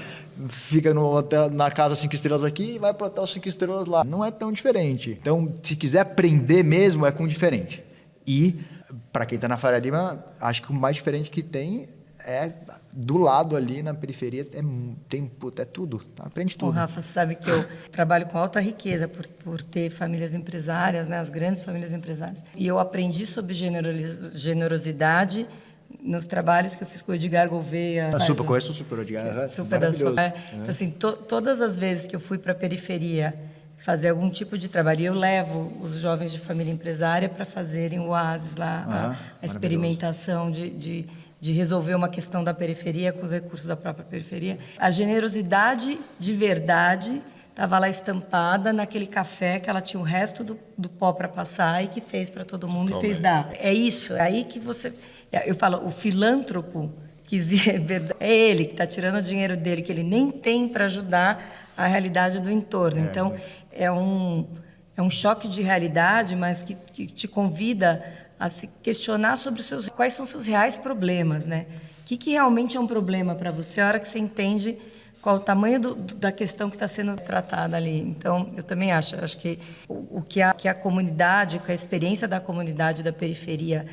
fica no hotel, na casa 5 estrelas aqui e vai para o hotel 5 estrelas lá. Não é tão diferente. Então, se quiser aprender mesmo, é com diferente. E, para quem está na Faria Lima, acho que o mais diferente que tem é do lado ali na periferia, é tudo. Aprende tudo. Bom, Rafa, você sabe que eu trabalho com alta riqueza por ter famílias empresárias, né, as grandes famílias empresárias. E eu aprendi sobre generosidade nos trabalhos que eu fiz com o Edgar Gouveia. Conheço super o Edgar. Super da sua. Assim, todas as vezes que eu fui para a periferia fazer algum tipo de trabalho, eu levo os jovens de família empresária para fazerem o oásis lá, a experimentação de resolver uma questão da periferia com os recursos da própria periferia. A generosidade de verdade estava lá estampada naquele café que ela tinha o resto do pó para passar e que fez para todo mundo. Totalmente. E fez dar. É isso, é aí que você... Eu falo, o filântropo, é ele que está tirando o dinheiro dele, que ele nem tem para ajudar a realidade do entorno. Então, é um choque de realidade, mas que te convida a se questionar sobre quais são os seus reais problemas, né? O que realmente é um problema para você, a hora que você entende qual o tamanho da questão que está sendo tratada ali. Então, eu também acho que o que a comunidade, que a experiência da comunidade da periferia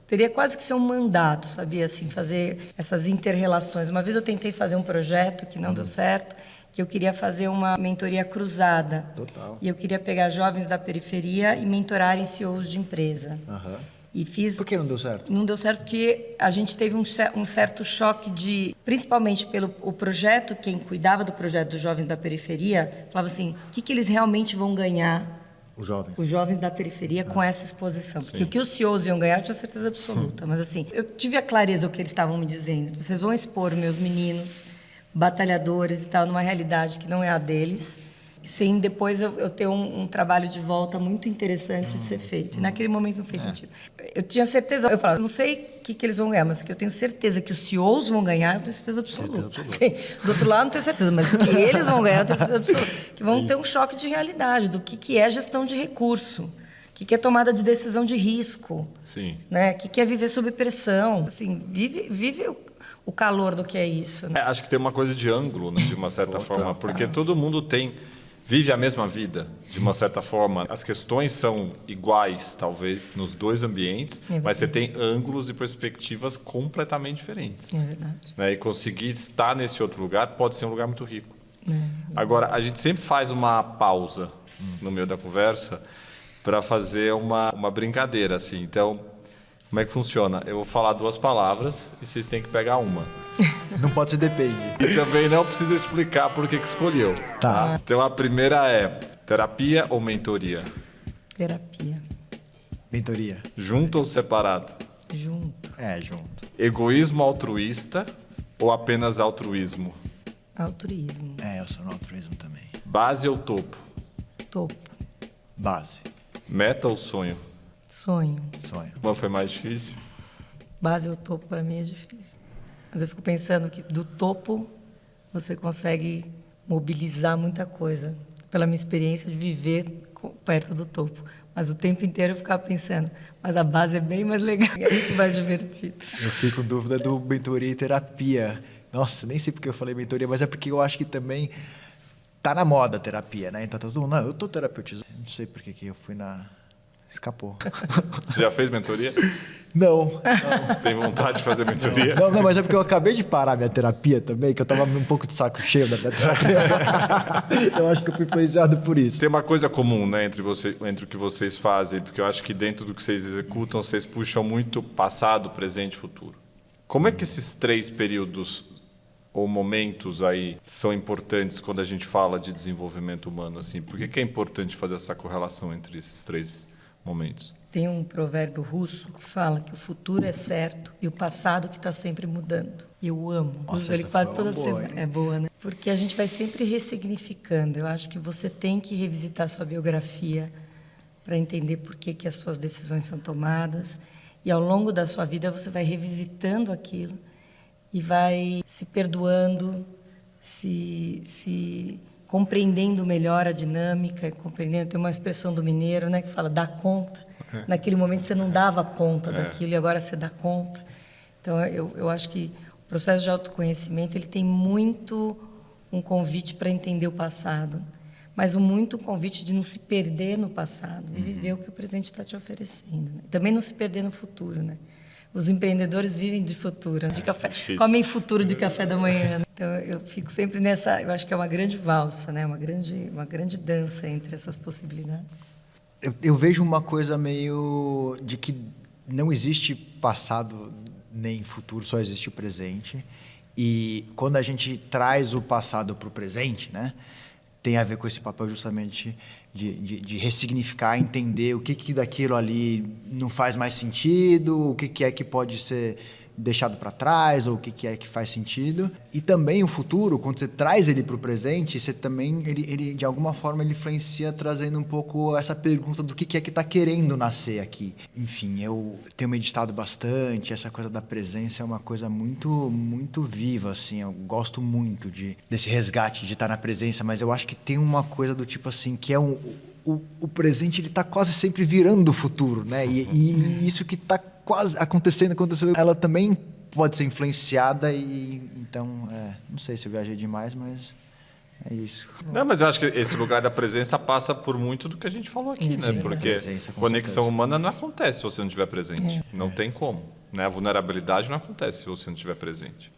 teria quase que ser um mandato, sabia? Assim, fazer essas inter-relações. Uma vez eu tentei fazer um projeto que não deu certo, que eu queria fazer uma mentoria cruzada. Total. E eu queria pegar jovens da periferia e mentorarem CEOs de empresa. E fiz... Por que não deu certo? Não deu certo porque a gente teve um certo choque principalmente pelo o projeto, quem cuidava do projeto dos jovens da periferia, falava assim, o que eles realmente vão ganhar, os jovens da periferia, com essa exposição. Porque o que os CEOs iam ganhar, eu tinha certeza absoluta. Mas assim, eu tive a clareza do que eles estavam me dizendo. Vocês vão expor meus meninos, batalhadores e tal, numa realidade que não é a deles, sem depois eu ter um trabalho de volta muito interessante de ser feito. E naquele momento não fez sentido. Eu tinha certeza, eu falava, não sei o que eles vão ganhar, mas que eu tenho certeza que os CEOs vão ganhar, eu tenho certeza absoluta. Sim, do outro lado não tenho certeza, mas que eles vão ganhar, eu tenho certeza absoluta. Que vão ter um choque de realidade do que é gestão de recurso, o que é tomada de decisão de risco, Sim. Né? O que é viver sob pressão. Assim, vive o calor do que é isso. Né? Acho que tem uma coisa de ângulo, né, de uma certa forma, porque todo mundo tem vive a mesma vida, de uma certa forma. As questões são iguais, talvez, nos dois ambientes, mas você tem ângulos e perspectivas completamente diferentes. É verdade. Né? E conseguir estar nesse outro lugar pode ser um lugar muito rico. Agora, a gente sempre faz uma pausa no meio da conversa para fazer uma brincadeira, assim. Então, como é que funciona? Eu vou falar 2 palavras e vocês têm que pegar uma. Não pode ser depende. E também não precisa explicar por que escolheu. Tá. Então, a primeira é terapia ou mentoria? Terapia. Mentoria. Junto ou separado? Junto. Junto. Egoísmo altruísta ou apenas altruísmo? Altruísmo. Eu sou no altruísmo também. Base ou topo? Topo. Base. Meta ou sonho? Sonho. Sonho. Qual foi mais difícil? Base ou topo, para mim, é difícil. Mas eu fico pensando que do topo você consegue mobilizar muita coisa. Pela minha experiência de viver perto do topo. Mas o tempo inteiro eu ficava pensando, mas a base é bem mais legal, é muito mais divertido. Eu fico com dúvida do mentoria e terapia. Nossa, nem sei porque eu falei mentoria, mas é porque eu acho que também tá na moda a terapia, né? Então tá todo mundo, não, eu tô terapeutizando. Não sei por que eu fui na... Escapou. Você já fez mentoria? Não. Tem vontade de fazer mentoria? Não, mas é porque eu acabei de parar minha terapia também, que eu tava um pouco de saco cheio da minha terapia. Eu acho que eu fui influenciado por isso. Tem uma coisa comum, né, entre o que vocês fazem, porque eu acho que dentro do que vocês executam, vocês puxam muito passado, presente e futuro. Como é que esses 3 períodos ou momentos aí são importantes quando a gente fala de desenvolvimento humano? Assim? Por que é importante fazer essa correlação entre esses 3 momentos? Tem um provérbio russo que fala que o futuro é certo e o passado que está sempre mudando. E eu amo. Nossa, Uso ele essa quase foi toda uma boa, semana. hein? É boa, né? Porque a gente vai sempre ressignificando. Eu acho que você tem que revisitar sua biografia para entender por que as suas decisões são tomadas. E ao longo da sua vida você vai revisitando aquilo e vai se perdoando, se compreendendo melhor a dinâmica, compreendendo. Tem uma expressão do mineiro, né, que fala dá conta. Naquele momento você não dava conta daquilo e agora você dá conta. Então eu acho que o processo de autoconhecimento ele tem muito um convite para entender o passado, mas muito um convite de não se perder no passado e viver o que o presente está te oferecendo. Né? Também não se perder no futuro, né? Os empreendedores vivem de futuro, de café, comem futuro de café da manhã. Né? Então eu fico sempre nessa, eu acho que é uma grande valsa, né? Uma grande dança entre essas possibilidades. Eu vejo uma coisa meio de que não existe passado nem futuro, só existe o presente. E quando a gente traz o passado para o presente, né, tem a ver com esse papel justamente de ressignificar, entender o que daquilo ali não faz mais sentido, o que é que pode ser deixado para trás, ou o que é que faz sentido. E também o futuro, quando você traz ele para o presente, você também, ele de alguma forma, ele influencia trazendo um pouco essa pergunta do que é que está querendo nascer aqui. Enfim, eu tenho meditado bastante, essa coisa da presença é uma coisa muito, muito viva, assim, eu gosto muito desse resgate de estar na presença, mas eu acho que tem uma coisa do tipo assim, que é o presente, ele está quase sempre virando o futuro, né? E isso que está quase acontecendo, ela também pode ser influenciada e então, não sei se eu viajei demais, mas é isso. Não, mas eu acho que esse lugar da presença passa por muito do que a gente falou aqui, né? Sim, Porque presença, com conexão certeza. humana não acontece se você não estiver presente. Não tem como. Né? A vulnerabilidade não acontece se você não estiver presente.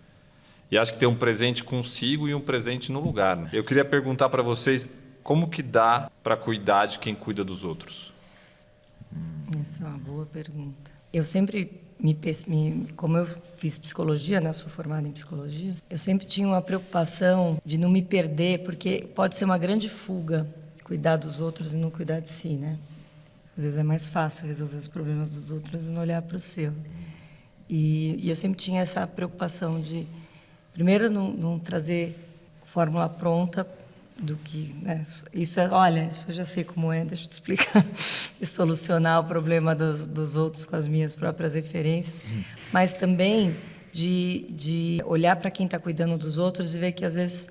E acho que tem um presente consigo e um presente no lugar. Né? Eu queria perguntar para vocês como que dá para cuidar de quem cuida dos outros? Essa é uma boa pergunta. Eu sempre como eu fiz psicologia, né, sou formada em psicologia, eu sempre tinha uma preocupação de não me perder, porque pode ser uma grande fuga cuidar dos outros e não cuidar de si, né? Às vezes é mais fácil resolver os problemas dos outros e não olhar para o seu. E eu sempre tinha essa preocupação de, primeiro, não trazer fórmula pronta do que, né? Isso eu já sei como é, deixa eu te explicar, e solucionar o problema dos outros com as minhas próprias referências, mas também de olhar para quem está cuidando dos outros e ver que às vezes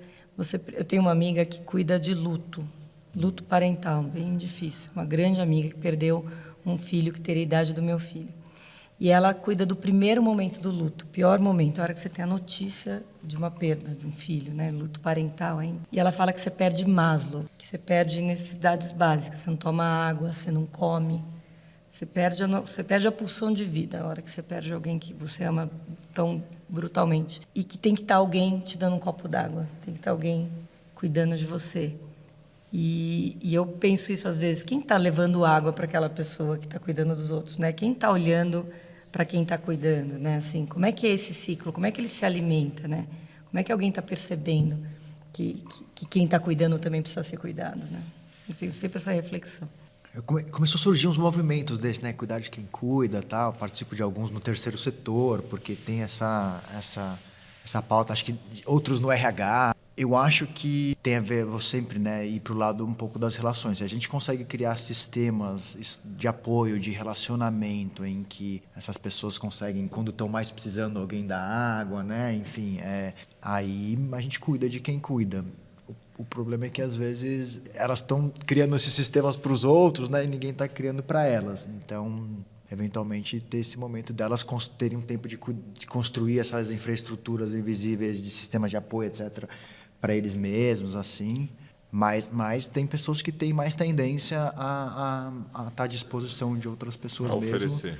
eu tenho uma amiga que cuida de luto parental, bem difícil, uma grande amiga que perdeu um filho que teria a idade do meu filho. E ela cuida do primeiro momento do luto, o pior momento, a hora que você tem a notícia de uma perda de um filho, né? Luto parental ainda. E ela fala que você perde Maslow, que você perde necessidades básicas. Você não toma água, você não come. Você perde a pulsão de vida a hora que você perde alguém que você ama tão brutalmente. E que tem que estar alguém te dando um copo d'água, tem que estar alguém cuidando de você. E eu penso isso às vezes, quem está levando água para aquela pessoa que está cuidando dos outros, né? Quem está olhando para quem está cuidando, né? Assim, como é que é esse ciclo? Como é que ele se alimenta, né? Como é que alguém está percebendo que quem está cuidando também precisa ser cuidado, né? Eu tenho sempre essa reflexão. Começou a surgir uns movimentos desses, né? Cuidar de quem cuida, tal. Participo de alguns no terceiro setor, porque tem essa pauta, acho que outros no RH. Eu acho que tem a ver, vou sempre, né, ir para o lado um pouco das relações. Se a gente consegue criar sistemas de apoio, de relacionamento, em que essas pessoas conseguem, quando estão mais precisando, alguém dar água, né? Enfim, aí a gente cuida de quem cuida. O problema é que, às vezes, elas estão criando esses sistemas para os outros, né, e ninguém está criando para elas. Então, eventualmente, ter esse momento delas terem um tempo de construir essas infraestruturas invisíveis de sistemas de apoio, etc., para eles mesmos, assim. Mas tem pessoas que têm mais tendência a estar à disposição de outras pessoas mesmo. Oferecer.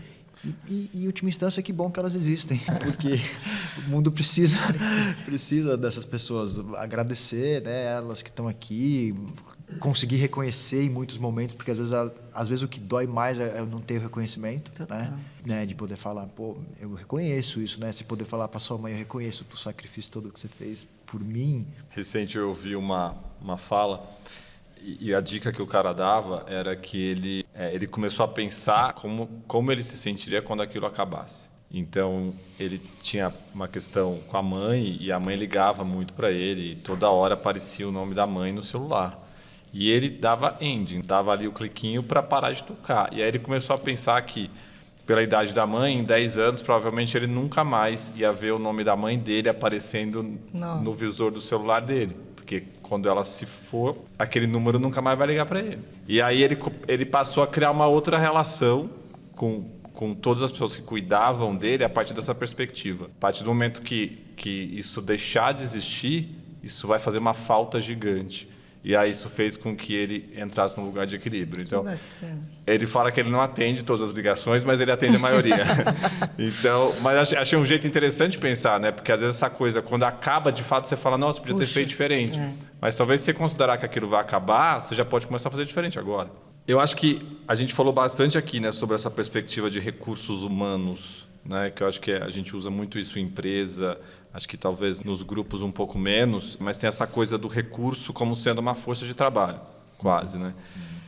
E, em última instância, que bom que elas existem, porque o mundo precisa dessas pessoas. Agradecer, né, elas que estão aqui, conseguir reconhecer em muitos momentos, porque às vezes o que dói mais é eu não ter o reconhecimento, né? De poder falar, pô, eu reconheço isso, né? Se poder falar para sua mãe, eu reconheço o sacrifício todo que você fez por mim. Recente eu ouvi uma fala, e a dica que o cara dava era que ele começou a pensar como ele se sentiria quando aquilo acabasse. Então, ele tinha uma questão com a mãe, e a mãe ligava muito para ele, e toda hora aparecia o nome da mãe no celular. E ele dava ending, dava ali o cliquinho para parar de tocar. E aí ele começou a pensar que, pela idade da mãe, em 10 anos, provavelmente ele nunca mais ia ver o nome da mãe dele aparecendo no visor do celular dele. Porque quando ela se for, aquele número nunca mais vai ligar para ele. E aí ele passou a criar uma outra relação com todas as pessoas que cuidavam dele a partir dessa perspectiva. A partir do momento que isso deixar de existir, isso vai fazer uma falta gigante. E aí isso fez com que ele entrasse num lugar de equilíbrio. Então, ele fala que ele não atende todas as ligações, mas ele atende a maioria. Então, mas achei um jeito interessante de pensar, né? Porque às vezes essa coisa, quando acaba, de fato, você fala, nossa, podia ter feito diferente. Mas talvez se você considerar que aquilo vai acabar, você já pode começar a fazer diferente agora. Eu acho que a gente falou bastante aqui, né, sobre essa perspectiva de recursos humanos, né? Que eu acho que a gente usa muito isso em empresa. Acho que talvez nos grupos um pouco menos, mas tem essa coisa do recurso como sendo uma força de trabalho, quase, né?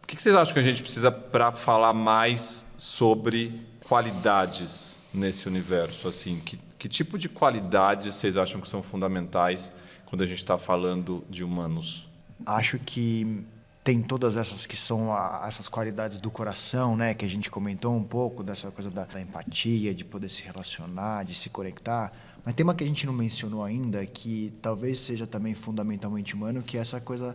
O que vocês acham que a gente precisa para falar mais sobre qualidades nesse universo? Assim, que tipo de qualidades vocês acham que são fundamentais quando a gente está falando de humanos? Acho que tem todas essas que são essas qualidades do coração, né? Que a gente comentou um pouco, dessa coisa da empatia, de poder se relacionar, de se conectar. Mas tem uma que a gente não mencionou ainda, que talvez seja também fundamentalmente humano, que é essa coisa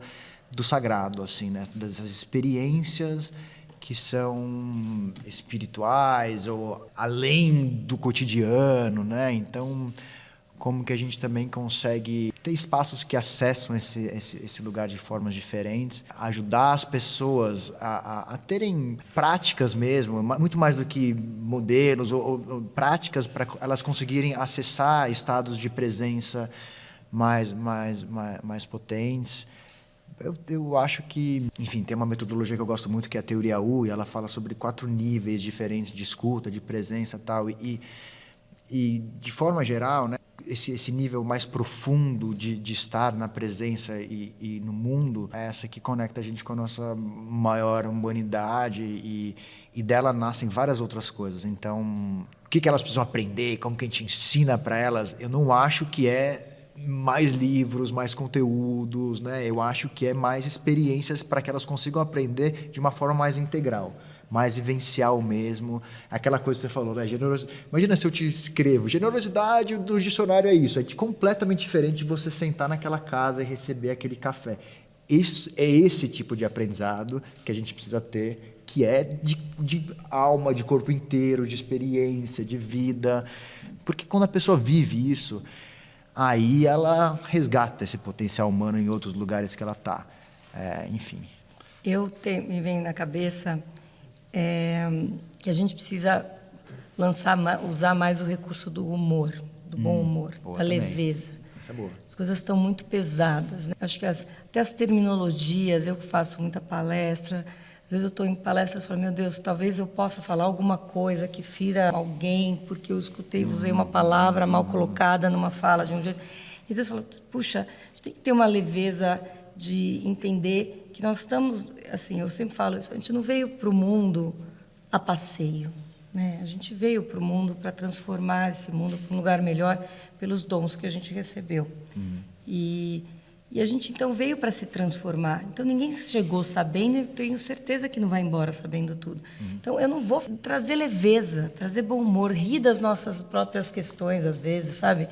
do sagrado, assim, né? Dessas experiências que são espirituais ou além do cotidiano, né? Então, como que a gente também consegue ter espaços que acessam esse lugar de formas diferentes, ajudar as pessoas a terem práticas mesmo, muito mais do que modelos, ou práticas para elas conseguirem acessar estados de presença mais potentes. Eu acho que, enfim, tem uma metodologia que eu gosto muito, que é a teoria U, e ela fala sobre 4 níveis diferentes de escuta, de presença e tal, e de forma geral, né, esse nível mais profundo de estar na presença e no mundo é essa que conecta a gente com a nossa maior humanidade, e dela nascem várias outras coisas. Então, o que elas precisam aprender, como que a gente ensina para elas, eu não acho que é mais livros, mais conteúdos, né? Eu acho que é mais experiências para que elas consigam aprender de uma forma mais integral, mais vivencial mesmo. Aquela coisa que você falou, né? Imagina se eu te escrevo, generosidade do dicionário é isso. É completamente diferente de você sentar naquela casa e receber aquele café. Isso é esse tipo de aprendizado que a gente precisa ter, que é de alma, de corpo inteiro, de experiência, de vida. Porque quando a pessoa vive isso, aí ela resgata esse potencial humano em outros lugares que ela está. Enfim. Me vem na cabeça que a gente precisa usar mais o recurso do humor, do bom humor, da leveza. As coisas estão muito pesadas, né? Acho que até as terminologias, eu que faço muita palestra, às vezes eu estou em palestras e falo, meu Deus, talvez eu possa falar alguma coisa que fira alguém, porque eu escutei, usei uma palavra mal colocada numa fala de um jeito. E Deus falou, puxa, a gente tem que ter uma leveza de entender que nós estamos, assim, eu sempre falo isso, a gente não veio para o mundo a passeio, né? A gente veio para o mundo para transformar esse mundo para um lugar melhor pelos dons que a gente recebeu. E a gente, então, veio para se transformar. Então, ninguém chegou sabendo e tenho certeza que não vai embora sabendo tudo. Então, eu não vou trazer leveza, trazer bom humor, rir das nossas próprias questões, às vezes, sabe?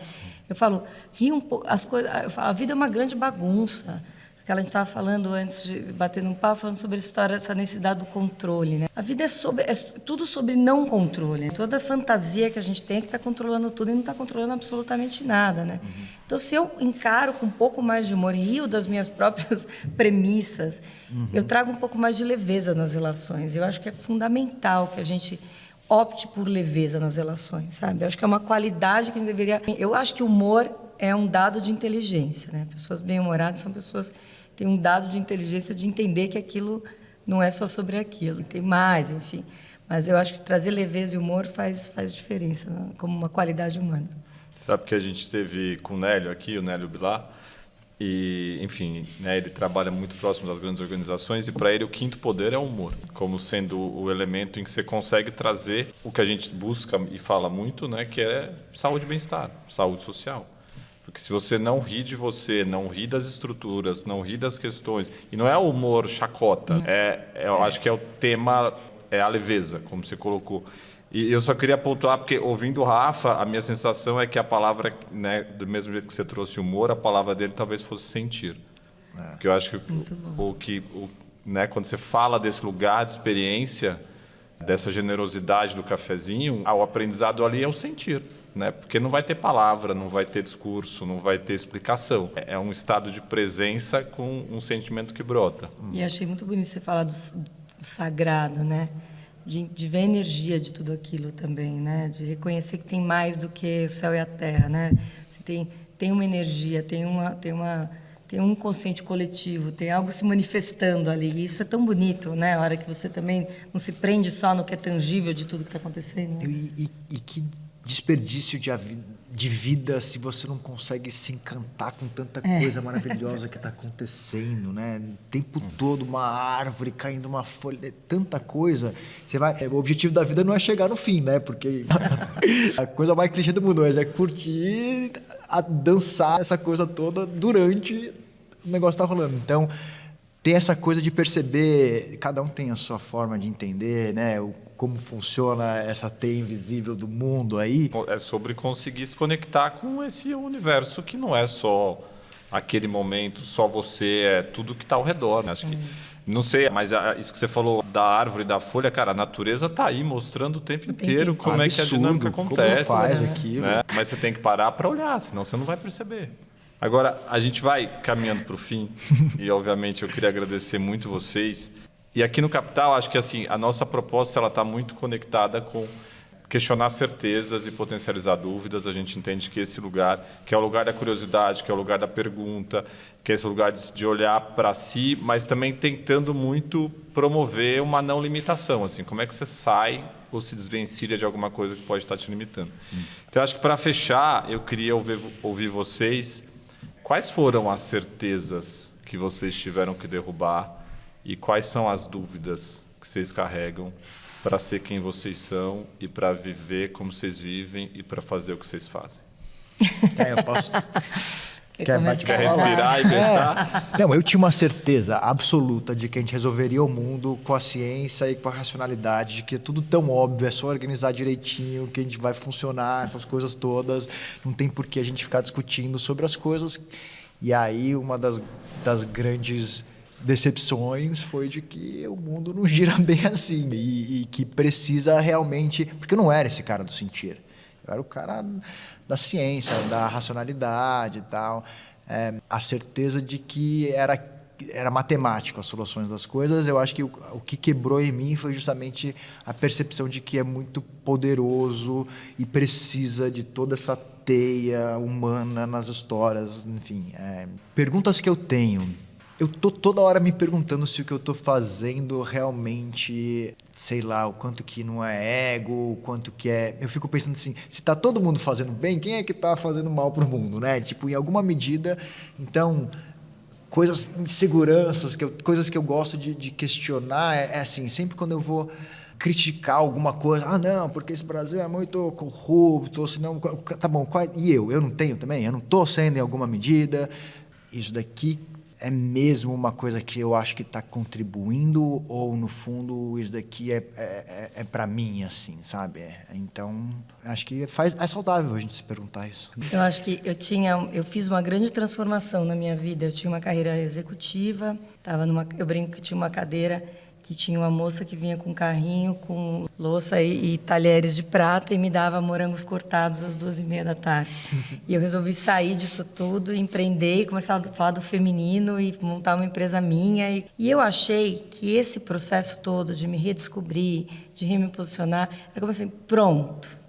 Eu falo, ri um pouco, eu falo, a vida é uma grande bagunça. Aquela a gente estava falando antes de bater num papo, falando sobre a história, essa necessidade do controle, né? A vida é tudo sobre não controle. Toda a fantasia que a gente tem é que está controlando tudo e não está controlando absolutamente nada, né? Então, se eu encaro com um pouco mais de humor e rio das minhas próprias premissas, eu trago um pouco mais de leveza nas relações. Eu acho que é fundamental que a gente opte por leveza nas relações, sabe? Eu acho que é uma qualidade que a gente deveria... Eu acho que o humor é um dado de inteligência, né? Pessoas bem-humoradas são pessoas que têm um dado de inteligência de entender que aquilo não é só sobre aquilo, tem mais, enfim. Mas eu acho que trazer leveza e humor faz diferença, né? Como uma qualidade humana. Sabe que a gente esteve com o Nélio aqui, o Nélio Bilar, e, enfim, né, ele trabalha muito próximo das grandes organizações e, para ele, o quinto poder é o humor, como sendo o elemento em que você consegue trazer o que a gente busca e fala muito, né, que é saúde e bem-estar, saúde social. Porque se você não ri de você, não ri das estruturas, não ri das questões, e não é o humor chacota, eu acho que é o tema, é a leveza, como você colocou. E eu só queria pontuar, porque ouvindo o Rafa, a minha sensação é que a palavra, né, do mesmo jeito que você trouxe humor, a palavra dele talvez fosse sentir. Porque eu acho que né, quando você fala desse lugar de experiência, dessa generosidade do cafezinho, o aprendizado ali é o sentir. Né? Porque não vai ter palavra, não vai ter discurso, não vai ter explicação. É um estado de presença com um sentimento que brota. E achei muito bonito você falar do sagrado, né? De ver a energia de tudo aquilo também, né? De reconhecer que tem mais do que o céu e a terra, né? Tem uma energia, tem um consciente coletivo, tem algo se manifestando ali. E isso é tão bonito, né? A hora que você também não se prende só no que é tangível de tudo que está acontecendo. E que desperdício de vida se você não consegue se encantar com tanta coisa maravilhosa que está acontecendo, né? O tempo todo uma árvore caindo, uma folha, tanta coisa. O objetivo da vida não é chegar no fim, né? Porque a coisa mais clichê do mundo é curtir, dançar essa coisa toda durante o negócio tá rolando. Então, tem essa coisa de perceber, cada um tem a sua forma de entender, né? Como funciona essa teia invisível do mundo aí. É sobre conseguir se conectar com esse universo que não é só aquele momento, só você, é tudo que está ao redor. Né? Acho que, não sei, mas isso que você falou da árvore e da folha, cara, a natureza está aí mostrando o tempo inteiro como é que a dinâmica acontece. Como faz aquilo. Né? Mas você tem que parar para olhar, senão você não vai perceber. Agora, a gente vai caminhando para o fim e, obviamente, eu queria agradecer muito vocês. E aqui no Capital, acho que assim, a nossa proposta está muito conectada com questionar certezas e potencializar dúvidas. A gente entende que esse lugar, que é o lugar da curiosidade, que é o lugar da pergunta, que é esse lugar de olhar para si, mas também tentando muito promover uma não limitação. Assim, como é que você sai ou se desvencilha de alguma coisa que pode estar te limitando? Então, acho que para fechar, eu queria ouvir vocês. Quais foram as certezas que vocês tiveram que derrubar? E quais são as dúvidas que vocês carregam para ser quem vocês são e para viver como vocês vivem e para fazer o que vocês fazem? Eu posso... Quer respirar e pensar? Não, eu tinha uma certeza absoluta de que a gente resolveria o mundo com a ciência e com a racionalidade, de que é tudo tão óbvio, é só organizar direitinho, que a gente vai funcionar, essas coisas todas. Não tem por que a gente ficar discutindo sobre as coisas E aí uma das grandes decepções foi de que o mundo não gira bem assim e que precisa realmente... Porque eu não era esse cara do sentir. Eu era o cara da ciência, da racionalidade e tal. A certeza de que era matemático as soluções das coisas. Eu acho que o que quebrou em mim foi justamente a percepção de que é muito poderoso e precisa de toda essa teia humana nas histórias, enfim. Perguntas que eu tenho. Eu tô toda hora me perguntando se o que eu tô fazendo realmente, sei lá, o quanto que não é ego, o quanto que é... Eu fico pensando assim, se tá todo mundo fazendo bem, quem é que tá fazendo mal pro mundo, né? Tipo, em alguma medida, então... inseguranças, coisas que eu gosto de questionar, assim, sempre quando eu vou criticar alguma coisa, não, porque esse Brasil é muito corrupto, senão, tá bom, e eu não tenho também? Eu não estou sendo em alguma medida? Isso daqui é mesmo uma coisa que eu acho que está contribuindo ou, no fundo, isso daqui é para mim, assim, sabe? Então, acho que é saudável a gente se perguntar isso. Eu acho que eu fiz uma grande transformação na minha vida. Eu tinha uma carreira executiva, eu brinco que tinha uma cadeira que tinha uma moça que vinha com um carrinho, com louça e talheres de prata e me dava morangos cortados às 2h30 da tarde. E eu resolvi sair disso tudo, empreender e começar a falar do feminino e montar uma empresa minha. E eu achei que esse processo todo de me redescobrir, de me posicionar, era como assim, pronto.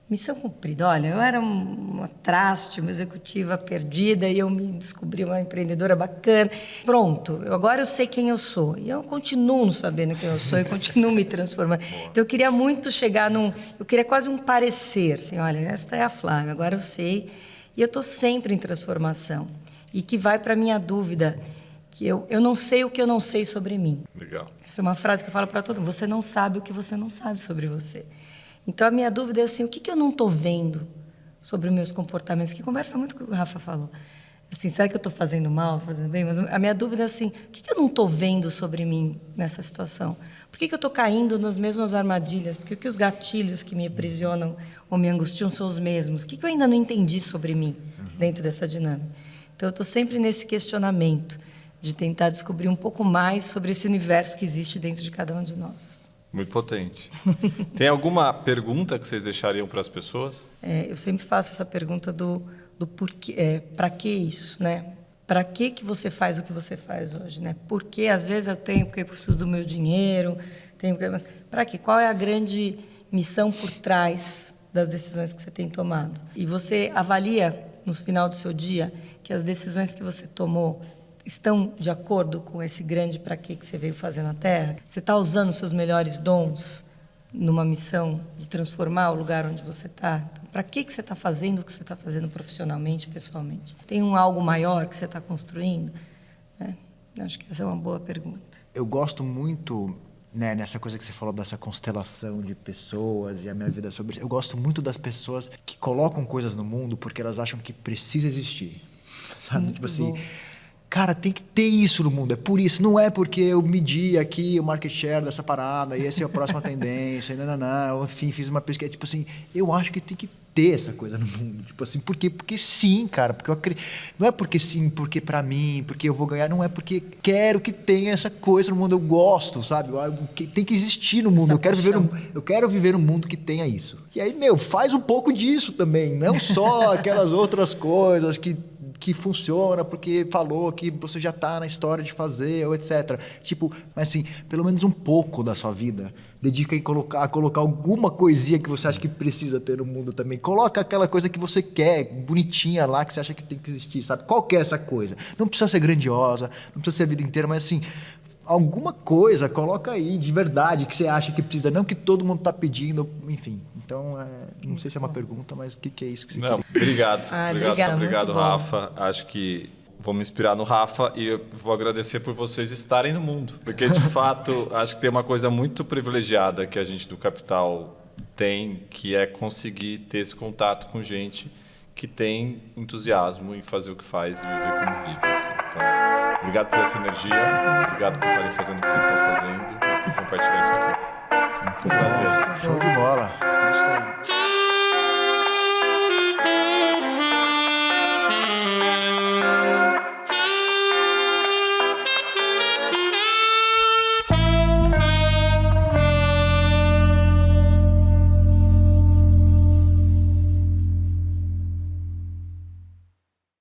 Missão cumprida. Olha, eu era uma traste, uma executiva perdida e eu me descobri uma empreendedora bacana. Pronto, agora eu sei quem eu sou. E eu continuo não sabendo quem eu sou e continuo me transformando. Então eu queria muito chegar eu queria quase um parecer. Assim, olha, esta é a Flávia, agora eu sei. E eu estou sempre em transformação. E que vai para a minha dúvida, que eu não sei o que eu não sei sobre mim. Legal. Essa é uma frase que eu falo para todo mundo. Você não sabe o que você não sabe sobre você. Então, a minha dúvida é assim, o que eu não estou vendo sobre os meus comportamentos? Que conversa muito com o que o Rafa falou. Assim, será que eu estou fazendo mal, fazendo bem? Mas a minha dúvida é assim, o que eu não estou vendo sobre mim nessa situação? Por que eu estou caindo nas mesmas armadilhas? Por que os gatilhos que me aprisionam ou me angustiam são os mesmos? O que eu ainda não entendi sobre mim dentro dessa dinâmica? Então, eu estou sempre nesse questionamento de tentar descobrir um pouco mais sobre esse universo que existe dentro de cada um de nós. Muito potente. Tem alguma pergunta que vocês deixariam para as pessoas? Eu sempre faço essa pergunta do porquê, para que isso, né? Para que você faz o que você faz hoje, né? Porque às vezes eu tenho porque eu preciso do meu dinheiro, mas para quê? Qual é a grande missão por trás das decisões que você tem tomado? E você avalia no final do seu dia que as decisões que você tomou estão de acordo com esse grande para que você veio fazer na Terra? Você está usando os seus melhores dons numa missão de transformar o lugar onde você está? Então, para que você está fazendo o que você está fazendo profissionalmente, pessoalmente? Tem algo maior que você está construindo? Acho que essa é uma boa pergunta. Eu gosto muito, né, nessa coisa que você falou dessa constelação de pessoas e a minha vida sobre isso. Eu gosto muito das pessoas que colocam coisas no mundo porque elas acham que precisa existir. Sabe? Muito tipo assim... bom. Cara, tem que ter isso no mundo, é por isso. Não é porque eu medi aqui o market share dessa parada e essa é a próxima tendência, não, enfim, fiz uma pesquisa. Tipo assim, eu acho que tem que ter essa coisa no mundo. Tipo assim, por quê? Porque sim, cara. Porque eu acredito. Não é porque sim, porque pra mim, porque eu vou ganhar. Não é porque quero que tenha essa coisa no mundo. Eu gosto, sabe? Tem que existir no mundo. Eu quero viver num mundo que tenha isso. E aí, faz um pouco disso também. Não só aquelas outras coisas que funciona porque falou que você já está na história de fazer, ou etc. Tipo, mas assim, pelo menos um pouco da sua vida, dedica a colocar alguma coisinha que você acha que precisa ter no mundo também. Coloca aquela coisa que você quer, bonitinha lá, que você acha que tem que existir, sabe? Qual que é essa coisa? Não precisa ser grandiosa, não precisa ser a vida inteira, mas assim... alguma coisa, coloca aí, de verdade, que você acha que precisa, não que todo mundo está pedindo, enfim. Então, não sei se é uma pergunta, mas o que é isso que você quer? Obrigado. Obrigado, Rafa. Acho que vou me inspirar no Rafa e eu vou agradecer por vocês estarem no mundo. Porque, de fato, acho que tem uma coisa muito privilegiada que a gente do Capital tem, que é conseguir ter esse contato com gente que tem entusiasmo em fazer o que faz e viver como vive. Assim. Então, obrigado por essa energia, obrigado por estarem fazendo o que vocês estão fazendo e por compartilhar isso aqui. Foi um prazer. Show de bola. Gostei.